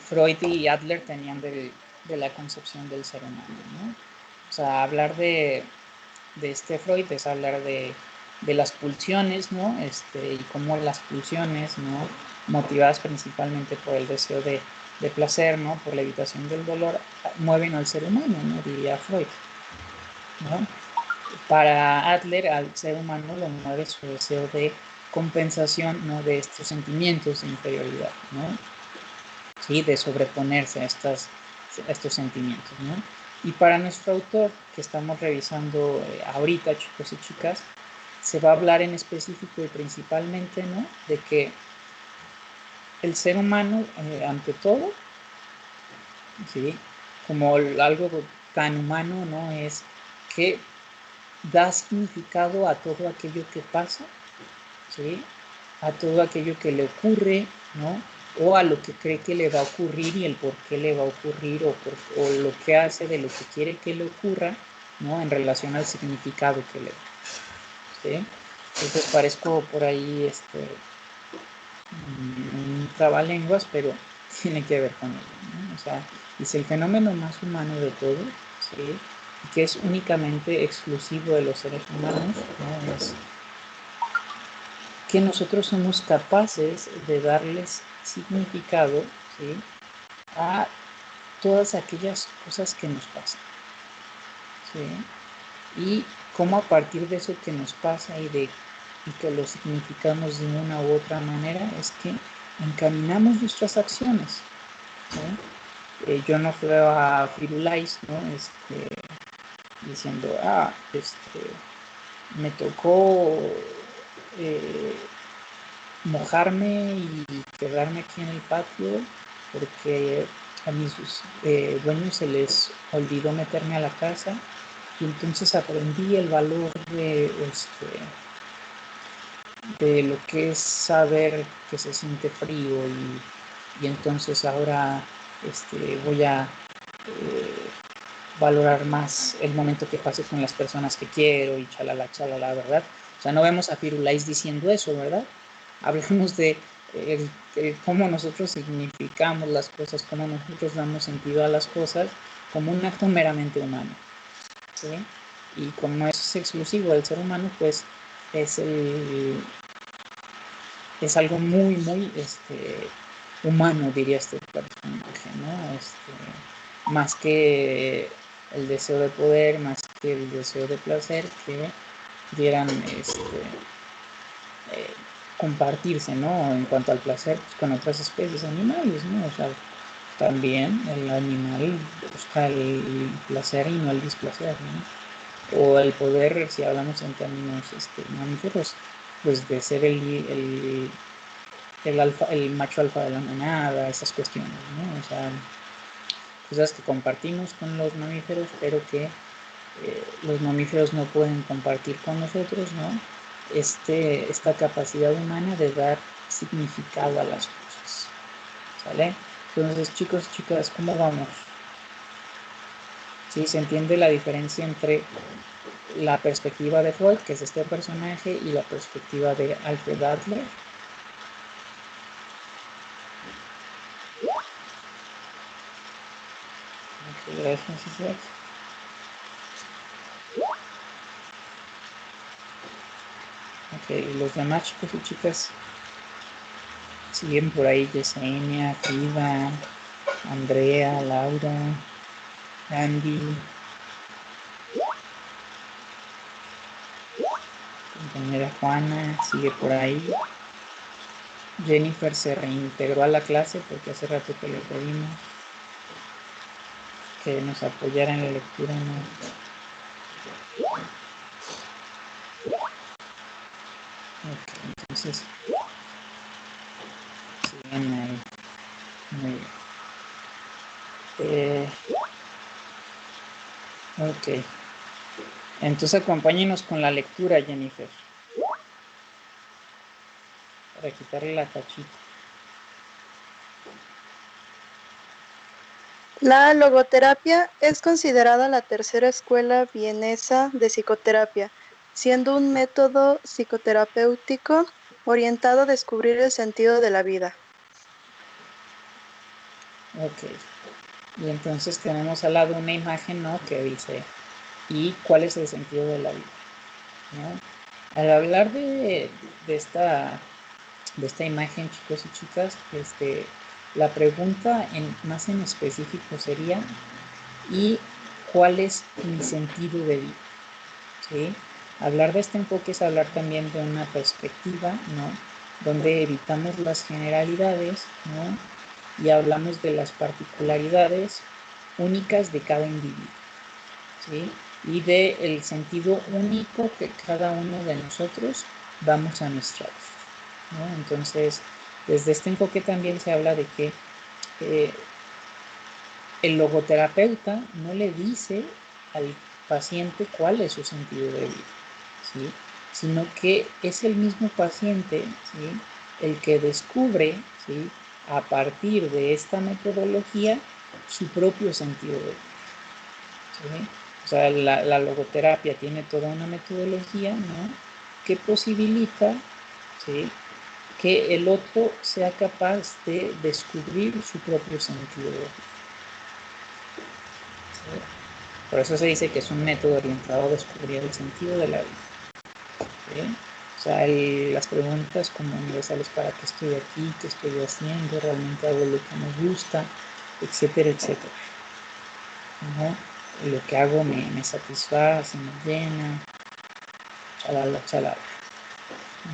Freud y Adler tenían de la concepción del ser humano, ¿no? O sea, hablar de este Freud es hablar de las pulsiones, ¿no? Y cómo las pulsiones, ¿no? Motivadas principalmente por el deseo de placer, ¿no? Por la evitación del dolor, mueven al ser humano, ¿no? Diría Freud, ¿no? Para Adler, al ser humano lo mueve su deseo de compensación, ¿no? De estos sentimientos de inferioridad, ¿no? ¿Sí? De sobreponerse a estos sentimientos, ¿no? Y para nuestro autor, que estamos revisando ahorita, chicos y chicas, se va a hablar en específico y principalmente, ¿no? De que el ser humano, ante todo, ¿sí? Como algo tan humano, ¿no? Es que da significado a todo aquello que pasa, ¿sí? A todo aquello que le ocurre, ¿no? O a lo que cree que le va a ocurrir y el por qué le va a ocurrir o lo que hace de lo que quiere que le ocurra, ¿no? En relación al significado que le da, ¿sí? Entonces parezco por ahí un trabalenguas, pero tiene que ver con ello, ¿no? O sea, es el fenómeno más humano de todo, ¿sí? Que es únicamente exclusivo de los seres humanos, ¿no? Es que nosotros somos capaces de darles significado, ¿sí? A todas aquellas cosas que nos pasan, ¿sí? Y cómo a partir de eso que nos pasa y que lo significamos de una u otra manera es que encaminamos nuestras acciones, ¿sí? Yo no veo a Firulais, ¿no? Diciendo, me tocó mojarme y quedarme aquí en el patio porque a mis dueños se les olvidó meterme a la casa y entonces aprendí el valor de lo que es saber que se siente frío y entonces ahora voy a valorar más el momento que pase con las personas que quiero y chalala, ¿verdad? O sea, no vemos a Firulais diciendo eso, ¿verdad? Hablamos de cómo nosotros significamos las cosas, cómo nosotros damos sentido a las cosas como un acto meramente humano, ¿sí? Y como eso es exclusivo del ser humano, pues es algo muy, muy humano, diría este personaje, ¿no? Más que el deseo de poder, más que el deseo de placer, que pudieran compartirse, ¿no? En cuanto al placer, pues, con otras especies animales, ¿no? O sea, También el animal busca el placer y no el displacer, ¿no? O el poder, si hablamos en términos mamíferos, pues de ser el macho alfa de la manada, esas cuestiones, ¿no? O sea, cosas que compartimos con los mamíferos, pero que los mamíferos no pueden compartir con nosotros, ¿no? Esta capacidad humana de dar significado a las cosas, ¿sale? Entonces, chicos y chicas, ¿cómo vamos? ¿Sí? ¿Se entiende la diferencia entre la perspectiva de Freud, que es este personaje, y la perspectiva de Alfred Adler? Muchas gracias, Isaac. Ok, y los demás chicos y chicas siguen por ahí: Yesenia, Frida, Andrea, Laura, Andy, compañera Juana, sigue por ahí. Jennifer se reintegró a la clase porque hace rato que le pedimos que nos apoyara en la lectura, ¿no? Ok, entonces siguen ahí. Muy bien. Ok. Entonces acompáñenos con la lectura, Jennifer, para quitarle la tachita. La logoterapia es considerada la tercera escuela vienesa de psicoterapia, siendo un método psicoterapéutico orientado a descubrir el sentido de la vida. Ok. Y entonces tenemos al lado una imagen, ¿no?, que dice: ¿y cuál es el sentido de la vida? ¿No? Al hablar de esta imagen, chicos y chicas, la pregunta más en específico sería: ¿y cuál es mi sentido de vida? ¿Sí? Hablar de este enfoque es hablar también de una perspectiva, ¿no?, donde evitamos las generalidades, ¿no?, y hablamos de las particularidades únicas de cada individuo, ¿sí?, y del sentido único que cada uno de nosotros damos a nuestra vida, ¿no? Entonces, desde este enfoque también se habla de que el logoterapeuta no le dice al paciente cuál es su sentido de vida, ¿sí?, sino que es el mismo paciente, ¿sí?, el que descubre, ¿sí?, a partir de esta metodología su propio sentido de vida, ¿sí? O sea, la logoterapia tiene toda una metodología, ¿no?, que posibilita, ¿sí?, que el otro sea capaz de descubrir su propio sentido de vida. ¿Sí? Por eso se dice que es un método orientado a descubrir el sentido de la vida. ¿Sí? O sea, las preguntas como universales: ¿para qué estoy aquí? ¿Qué estoy haciendo? ¿Realmente hago lo que me gusta? Etcétera, etcétera, ¿no? Lo que hago me satisface, me llena, chalala, chalala,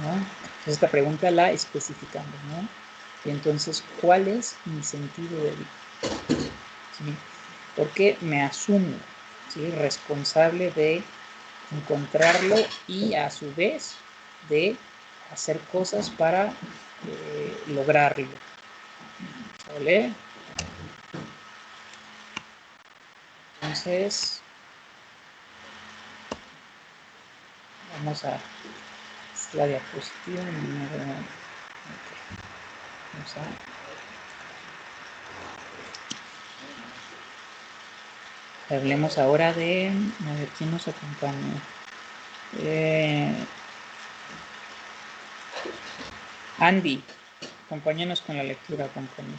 ¿no? Entonces esta pregunta la especificamos, ¿no? Y entonces, ¿cuál es mi sentido de vida? ¿Sí? Porque me asumo, ¿sí?, responsable de encontrarlo y a su vez de hacer cosas para lograrlo. ¿Vale? Entonces, vamos a la diapositiva número. Okay. Vamos a. Hablemos ahora de. A ver, ¿quién nos acompaña? Andy, acompáñanos con la lectura, compañero.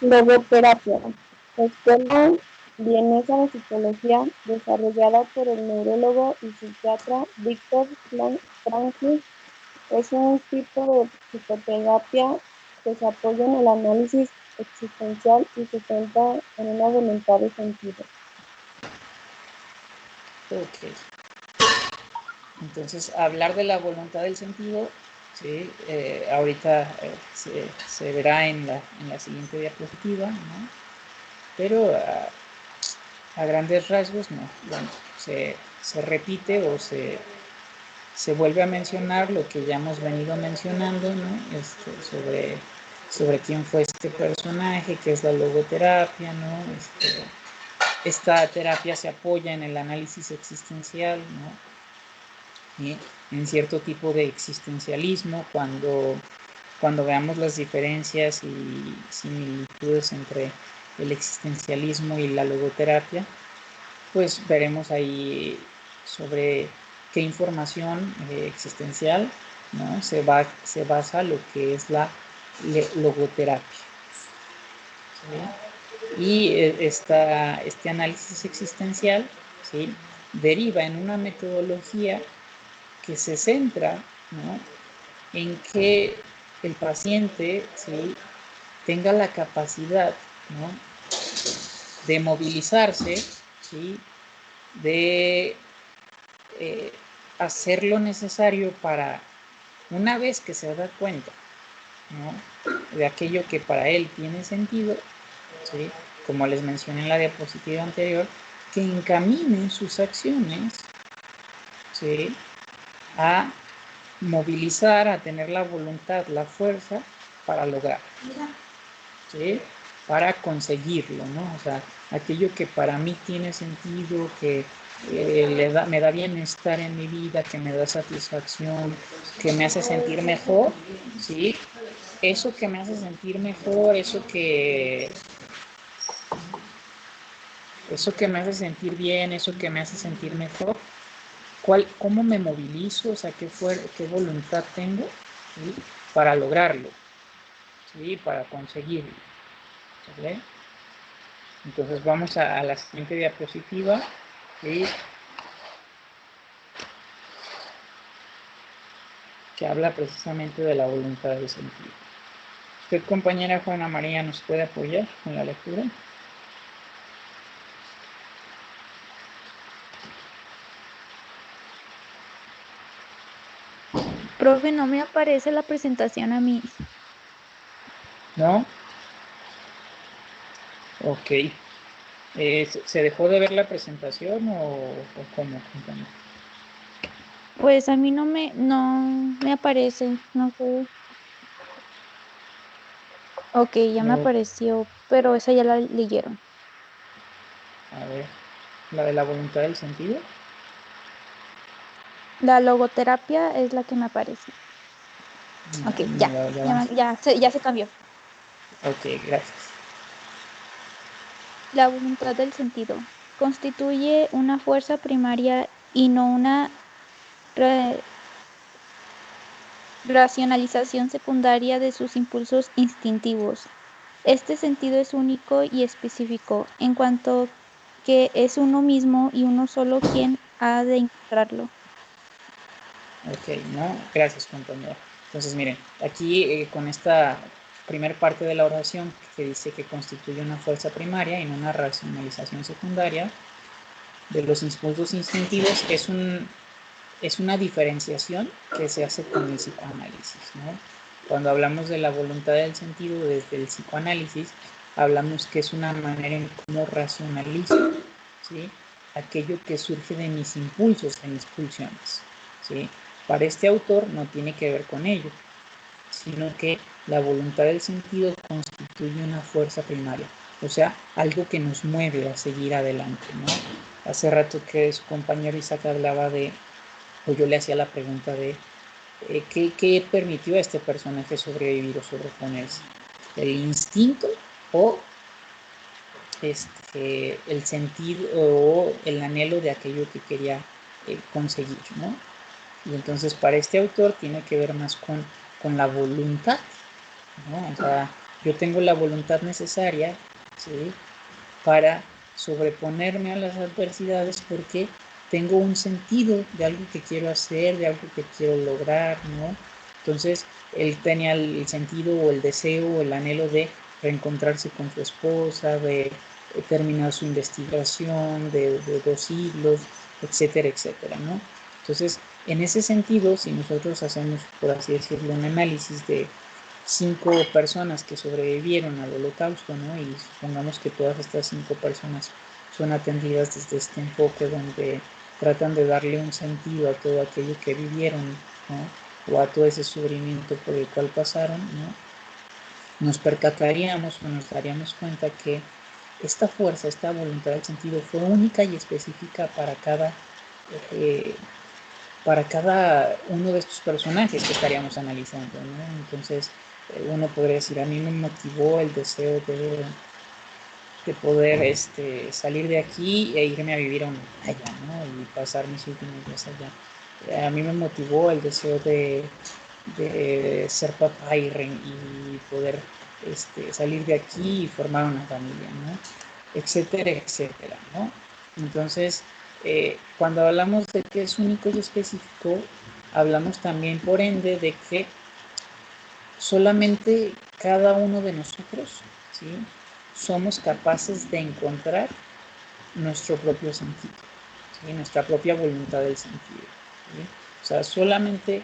Logoterapia, escuela vienesa de psicología desarrollada por el neurólogo y psiquiatra Viktor Frankl, es un tipo de psicoterapia que se apoya en el análisis existencial y se centra en una voluntad de sentido. Ok. Entonces, hablar de la voluntad del sentido ¿sí? Ahorita se verá en la siguiente diapositiva, ¿no? Pero a grandes rasgos no. Bueno, se repite o se vuelve a mencionar lo que ya hemos venido mencionando, ¿no? Sobre quién fue este personaje, qué es la logoterapia, ¿no? Esta terapia se apoya en el análisis existencial, ¿no? Y en cierto tipo de existencialismo, cuando veamos las diferencias y similitudes entre el existencialismo y la logoterapia, pues veremos ahí sobre qué información existencial, ¿no? se basa lo que es la logoterapia, ¿sí? Y este análisis existencial, ¿sí?, deriva en una metodología que se centra, ¿no?, en que el paciente, ¿sí?, tenga la capacidad, ¿no?, de movilizarse, ¿sí?, de hacer lo necesario para, una vez que se da cuenta, ¿no?, de aquello que para él tiene sentido, ¿sí?, como les mencioné en la diapositiva anterior, que encamine sus acciones, ¿sí?, a movilizar, a tener la voluntad, la fuerza para lograr, ¿sí?, para conseguirlo, ¿no? O sea, aquello que para mí tiene sentido, que me da bienestar en mi vida, que me da satisfacción, que me hace sentir mejor, ¿sí? Eso que me hace sentir mejor, eso que me hace sentir bien, eso que me hace sentir mejor, ¿cómo me movilizo? O sea, ¿qué voluntad tengo, ¿sí?, para lograrlo, ¿sí?, para conseguirlo, ¿vale? Entonces vamos a la siguiente diapositiva, ¿sí?, que habla precisamente de la voluntad de sentido. ¿Usted, compañera Juana María, nos puede apoyar con la lectura? Profe, no me aparece la presentación a mí. ¿No? Ok. ¿Se dejó de ver la presentación o cómo, compañera? Pues a mí no me aparece, no sé. Ok, ya me No. apareció, pero esa ya la leyeron. A ver, ¿la de la voluntad del sentido? La logoterapia es la que me aparece. No, Ok, ya, ya se cambió. Ok, gracias. La voluntad del sentido constituye una fuerza primaria y no una racionalización secundaria de sus impulsos instintivos. Este sentido es único y específico, en cuanto que es uno mismo y uno solo quien ha de encontrarlo. Ok, ¿no? Gracias, compañero. Entonces, miren, aquí con esta primer parte de la oración que dice que constituye una fuerza primaria y no una racionalización secundaria de los impulsos instintivos, es una diferenciación que se hace con el psicoanálisis, ¿no? Cuando hablamos de la voluntad del sentido desde el psicoanálisis, hablamos que es una manera en cómo racionalizo, ¿sí?, aquello que surge de mis impulsos, de mis pulsiones, ¿sí? Para este autor no tiene que ver con ello, sino que la voluntad del sentido constituye una fuerza primaria, o sea, algo que nos mueve a seguir adelante, ¿no? Hace rato que su compañero Isaac hablaba o yo le hacía la pregunta de ¿qué permitió a este personaje sobrevivir o sobreponerse? ¿El instinto o el sentir o el anhelo de aquello que quería conseguir, ¿no? Y entonces para este autor tiene que ver más con la voluntad, ¿no? O sea, yo tengo la voluntad necesaria, ¿sí?, para sobreponerme a las adversidades porque tengo un sentido de algo que quiero hacer, de algo que quiero lograr, ¿no? Entonces, él tenía el sentido o el deseo o el anhelo de reencontrarse con su esposa, de terminar su investigación de 2 siglos, etcétera, etcétera, ¿no? Entonces, en ese sentido, si nosotros hacemos, por así decirlo, un análisis de 5 personas que sobrevivieron al holocausto, ¿no? Y supongamos que todas estas 5 personas son atendidas desde este enfoque donde tratan de darle un sentido a todo aquello que vivieron, ¿no? O a todo ese sufrimiento por el cual pasaron, ¿no? Nos percataríamos o nos daríamos cuenta que esta fuerza, esta voluntad del sentido fue única y específica para cada uno de estos personajes que estaríamos analizando, ¿no? Entonces, uno podría decir, a mí me motivó el deseo de poder salir de aquí e irme a vivir allá, ¿no? Y pasar mis últimos días allá. A mí me motivó el deseo de ser papá y poder salir de aquí y formar una familia, ¿no? Etcétera, etcétera, ¿no? Entonces, cuando hablamos de que es único y específico, hablamos también, por ende, de que solamente cada uno de nosotros, ¿sí?, somos capaces de encontrar nuestro propio sentido, ¿sí?, nuestra propia voluntad del sentido, ¿sí? O sea, solamente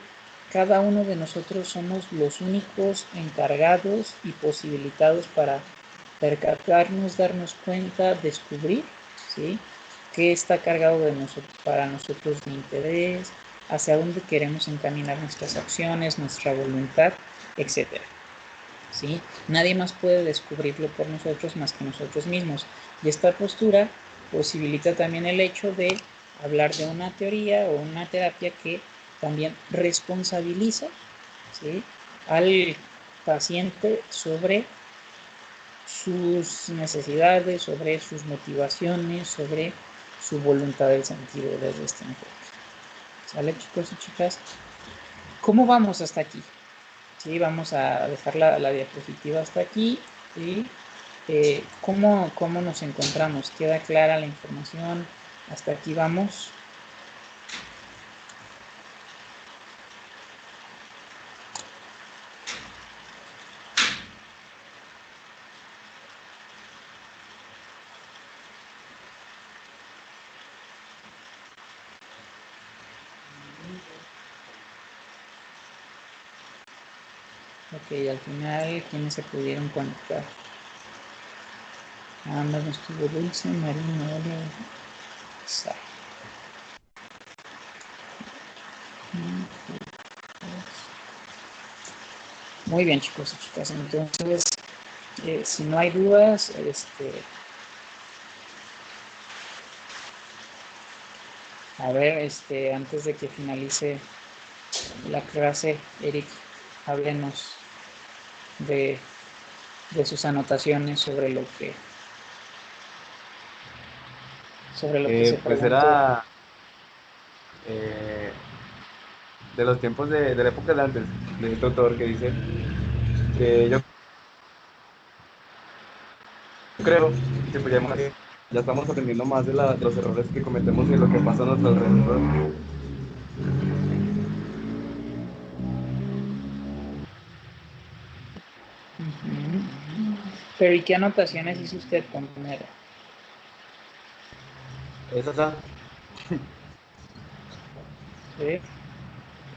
cada uno de nosotros somos los únicos encargados y posibilitados para percatarnos, darnos cuenta, descubrir, ¿sí?, qué está cargado para nosotros de interés, hacia dónde queremos encaminar nuestras acciones, nuestra voluntad, etcétera, ¿sí? Nadie más puede descubrirlo por nosotros más que nosotros mismos. Y esta postura posibilita también el hecho de hablar de una teoría o una terapia que también responsabiliza, ¿sí?, al paciente sobre sus necesidades, sobre sus motivaciones, sobre su voluntad del sentido desde este enfoque. ¿Sale, chicos y chicas? ¿Cómo vamos hasta aquí? Sí, vamos a dejar la diapositiva hasta aquí. ¿Sí? ¿Cómo nos encontramos? ¿Queda clara la información? ¿Hasta aquí vamos? Ok, al final, ¿quiénes se pudieron conectar? Nada más no estuvo Dulce, Marina, Olga, Sara. Muy bien, chicos y chicas. Entonces, si no hay dudas, a ver, antes de que finalice la clase, Eric, háblenos de sus anotaciones sobre lo que se Pues preguntó. era de los tiempos de la época de antes, de este autor que dice que yo creo que pues ya estamos aprendiendo más de los errores que cometemos y de lo que pasa a nuestro alrededor. Pero ¿y qué anotaciones hizo usted, compañero? Esa. ¿Sí?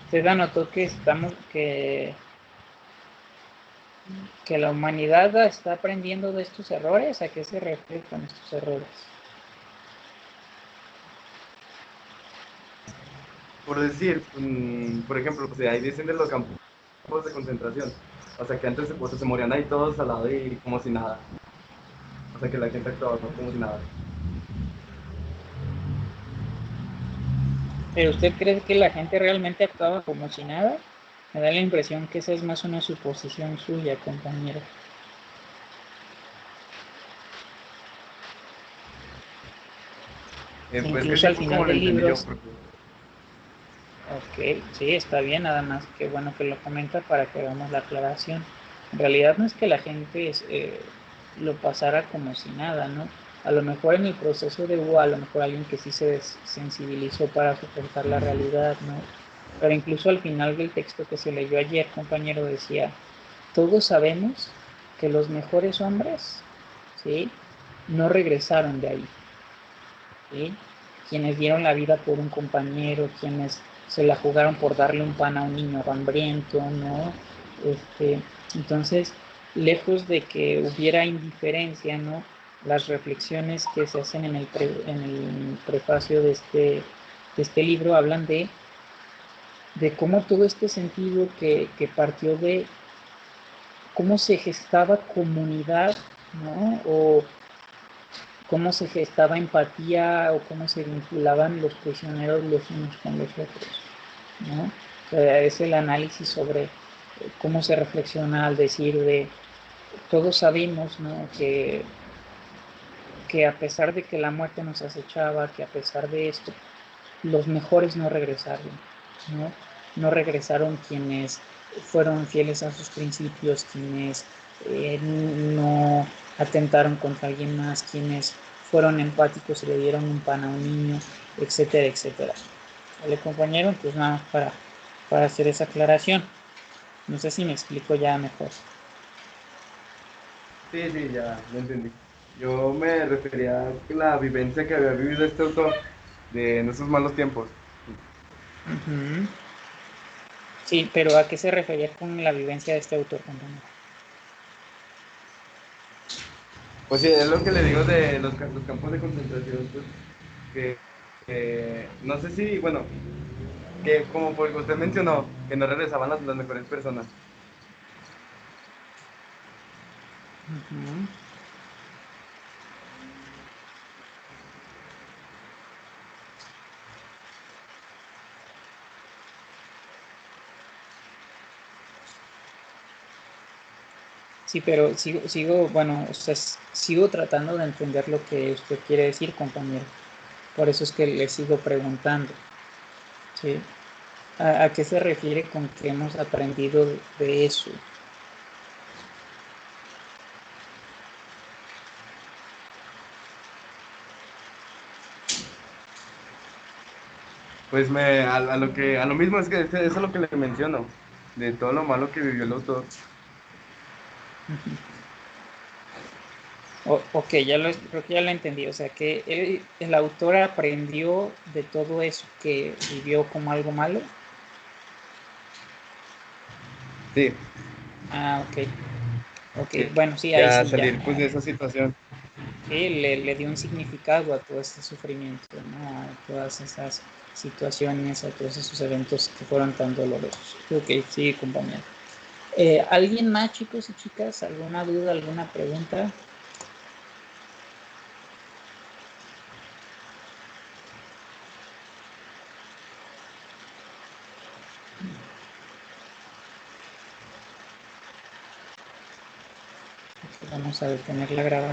Usted anotó que la humanidad está aprendiendo de estos errores. ¿A qué se refiere con estos errores? Por decir, por ejemplo, pues ahí dicen de los campos de concentración. O sea, que antes pues, se morían ahí todos al lado y como si nada. O sea, que la gente actuaba como si nada. ¿Pero usted cree que la gente realmente actuaba como si nada? Me da la impresión que esa es más una suposición suya, compañero. Pues Incluso que al sí, como final lo del entendí libro. yo. Ok, sí, está bien, nada más que bueno que lo comenta para que hagamos la aclaración. En realidad no es que la gente lo pasara como si nada, ¿no? A lo mejor en el proceso de hubo a lo mejor alguien que sí se sensibilizó para soportar la realidad, ¿no? Pero incluso al final del texto que se leyó ayer, compañero, decía, todos sabemos que los mejores hombres, ¿sí?, no regresaron de ahí, ¿sí? quienes dieron la vida por un compañero, quienes se la jugaron por darle un pan a un niño hambriento, ¿no? Entonces, lejos de que hubiera indiferencia, ¿no? Las reflexiones que se hacen en el prefacio de este libro hablan de cómo todo este sentido que partió de cómo se gestaba comunidad, ¿no? O cómo se gestaba empatía o cómo se vinculaban los prisioneros los unos con los otros, ¿no? O sea, es el análisis sobre cómo se reflexiona al decir de todos sabemos, ¿no? que a pesar de que la muerte nos acechaba, que a pesar de esto, los mejores no regresaron, ¿no? No regresaron quienes fueron fieles a sus principios, quienes no atentaron contra alguien más, quienes fueron empáticos y le dieron un pan a un niño, etcétera, etcétera. ¿Vale, compañero? Entonces nada más para hacer esa aclaración. No sé si me explico ya mejor. Sí, ya entendí. Yo me refería a la vivencia que había vivido este autor en esos malos tiempos. Uh-huh. Sí, pero ¿a qué se refería con la vivencia de este autor, compañero? Pues sí, es lo que le digo de los campos de concentración, pues, no sé si, bueno, que como porque usted mencionó, que no regresaban las mejores personas. Uh-huh. Sí, pero bueno, o sea, sigo tratando de entender lo que usted quiere decir, compañero. Por eso es que le sigo preguntando, ¿sí? ¿A qué se refiere con que hemos aprendido de eso? Pues a lo mismo es que eso es lo que le menciono, de todo lo malo que vivió el autor. Ok, creo que ya lo entendí. O sea, que el autor aprendió de todo eso que vivió como algo malo. Sí. Ah, ok. Que, Bueno, sí, ahí ya sí, ya. salir pues de esa situación. Sí, le dio un significado a todo este sufrimiento, ¿no? A todas esas situaciones, a todos esos eventos que fueron tan dolorosos. Ok, sí, compañero. ¿Alguien más, chicos y chicas? ¿Alguna duda, alguna pregunta? Vamos a detener la grabación.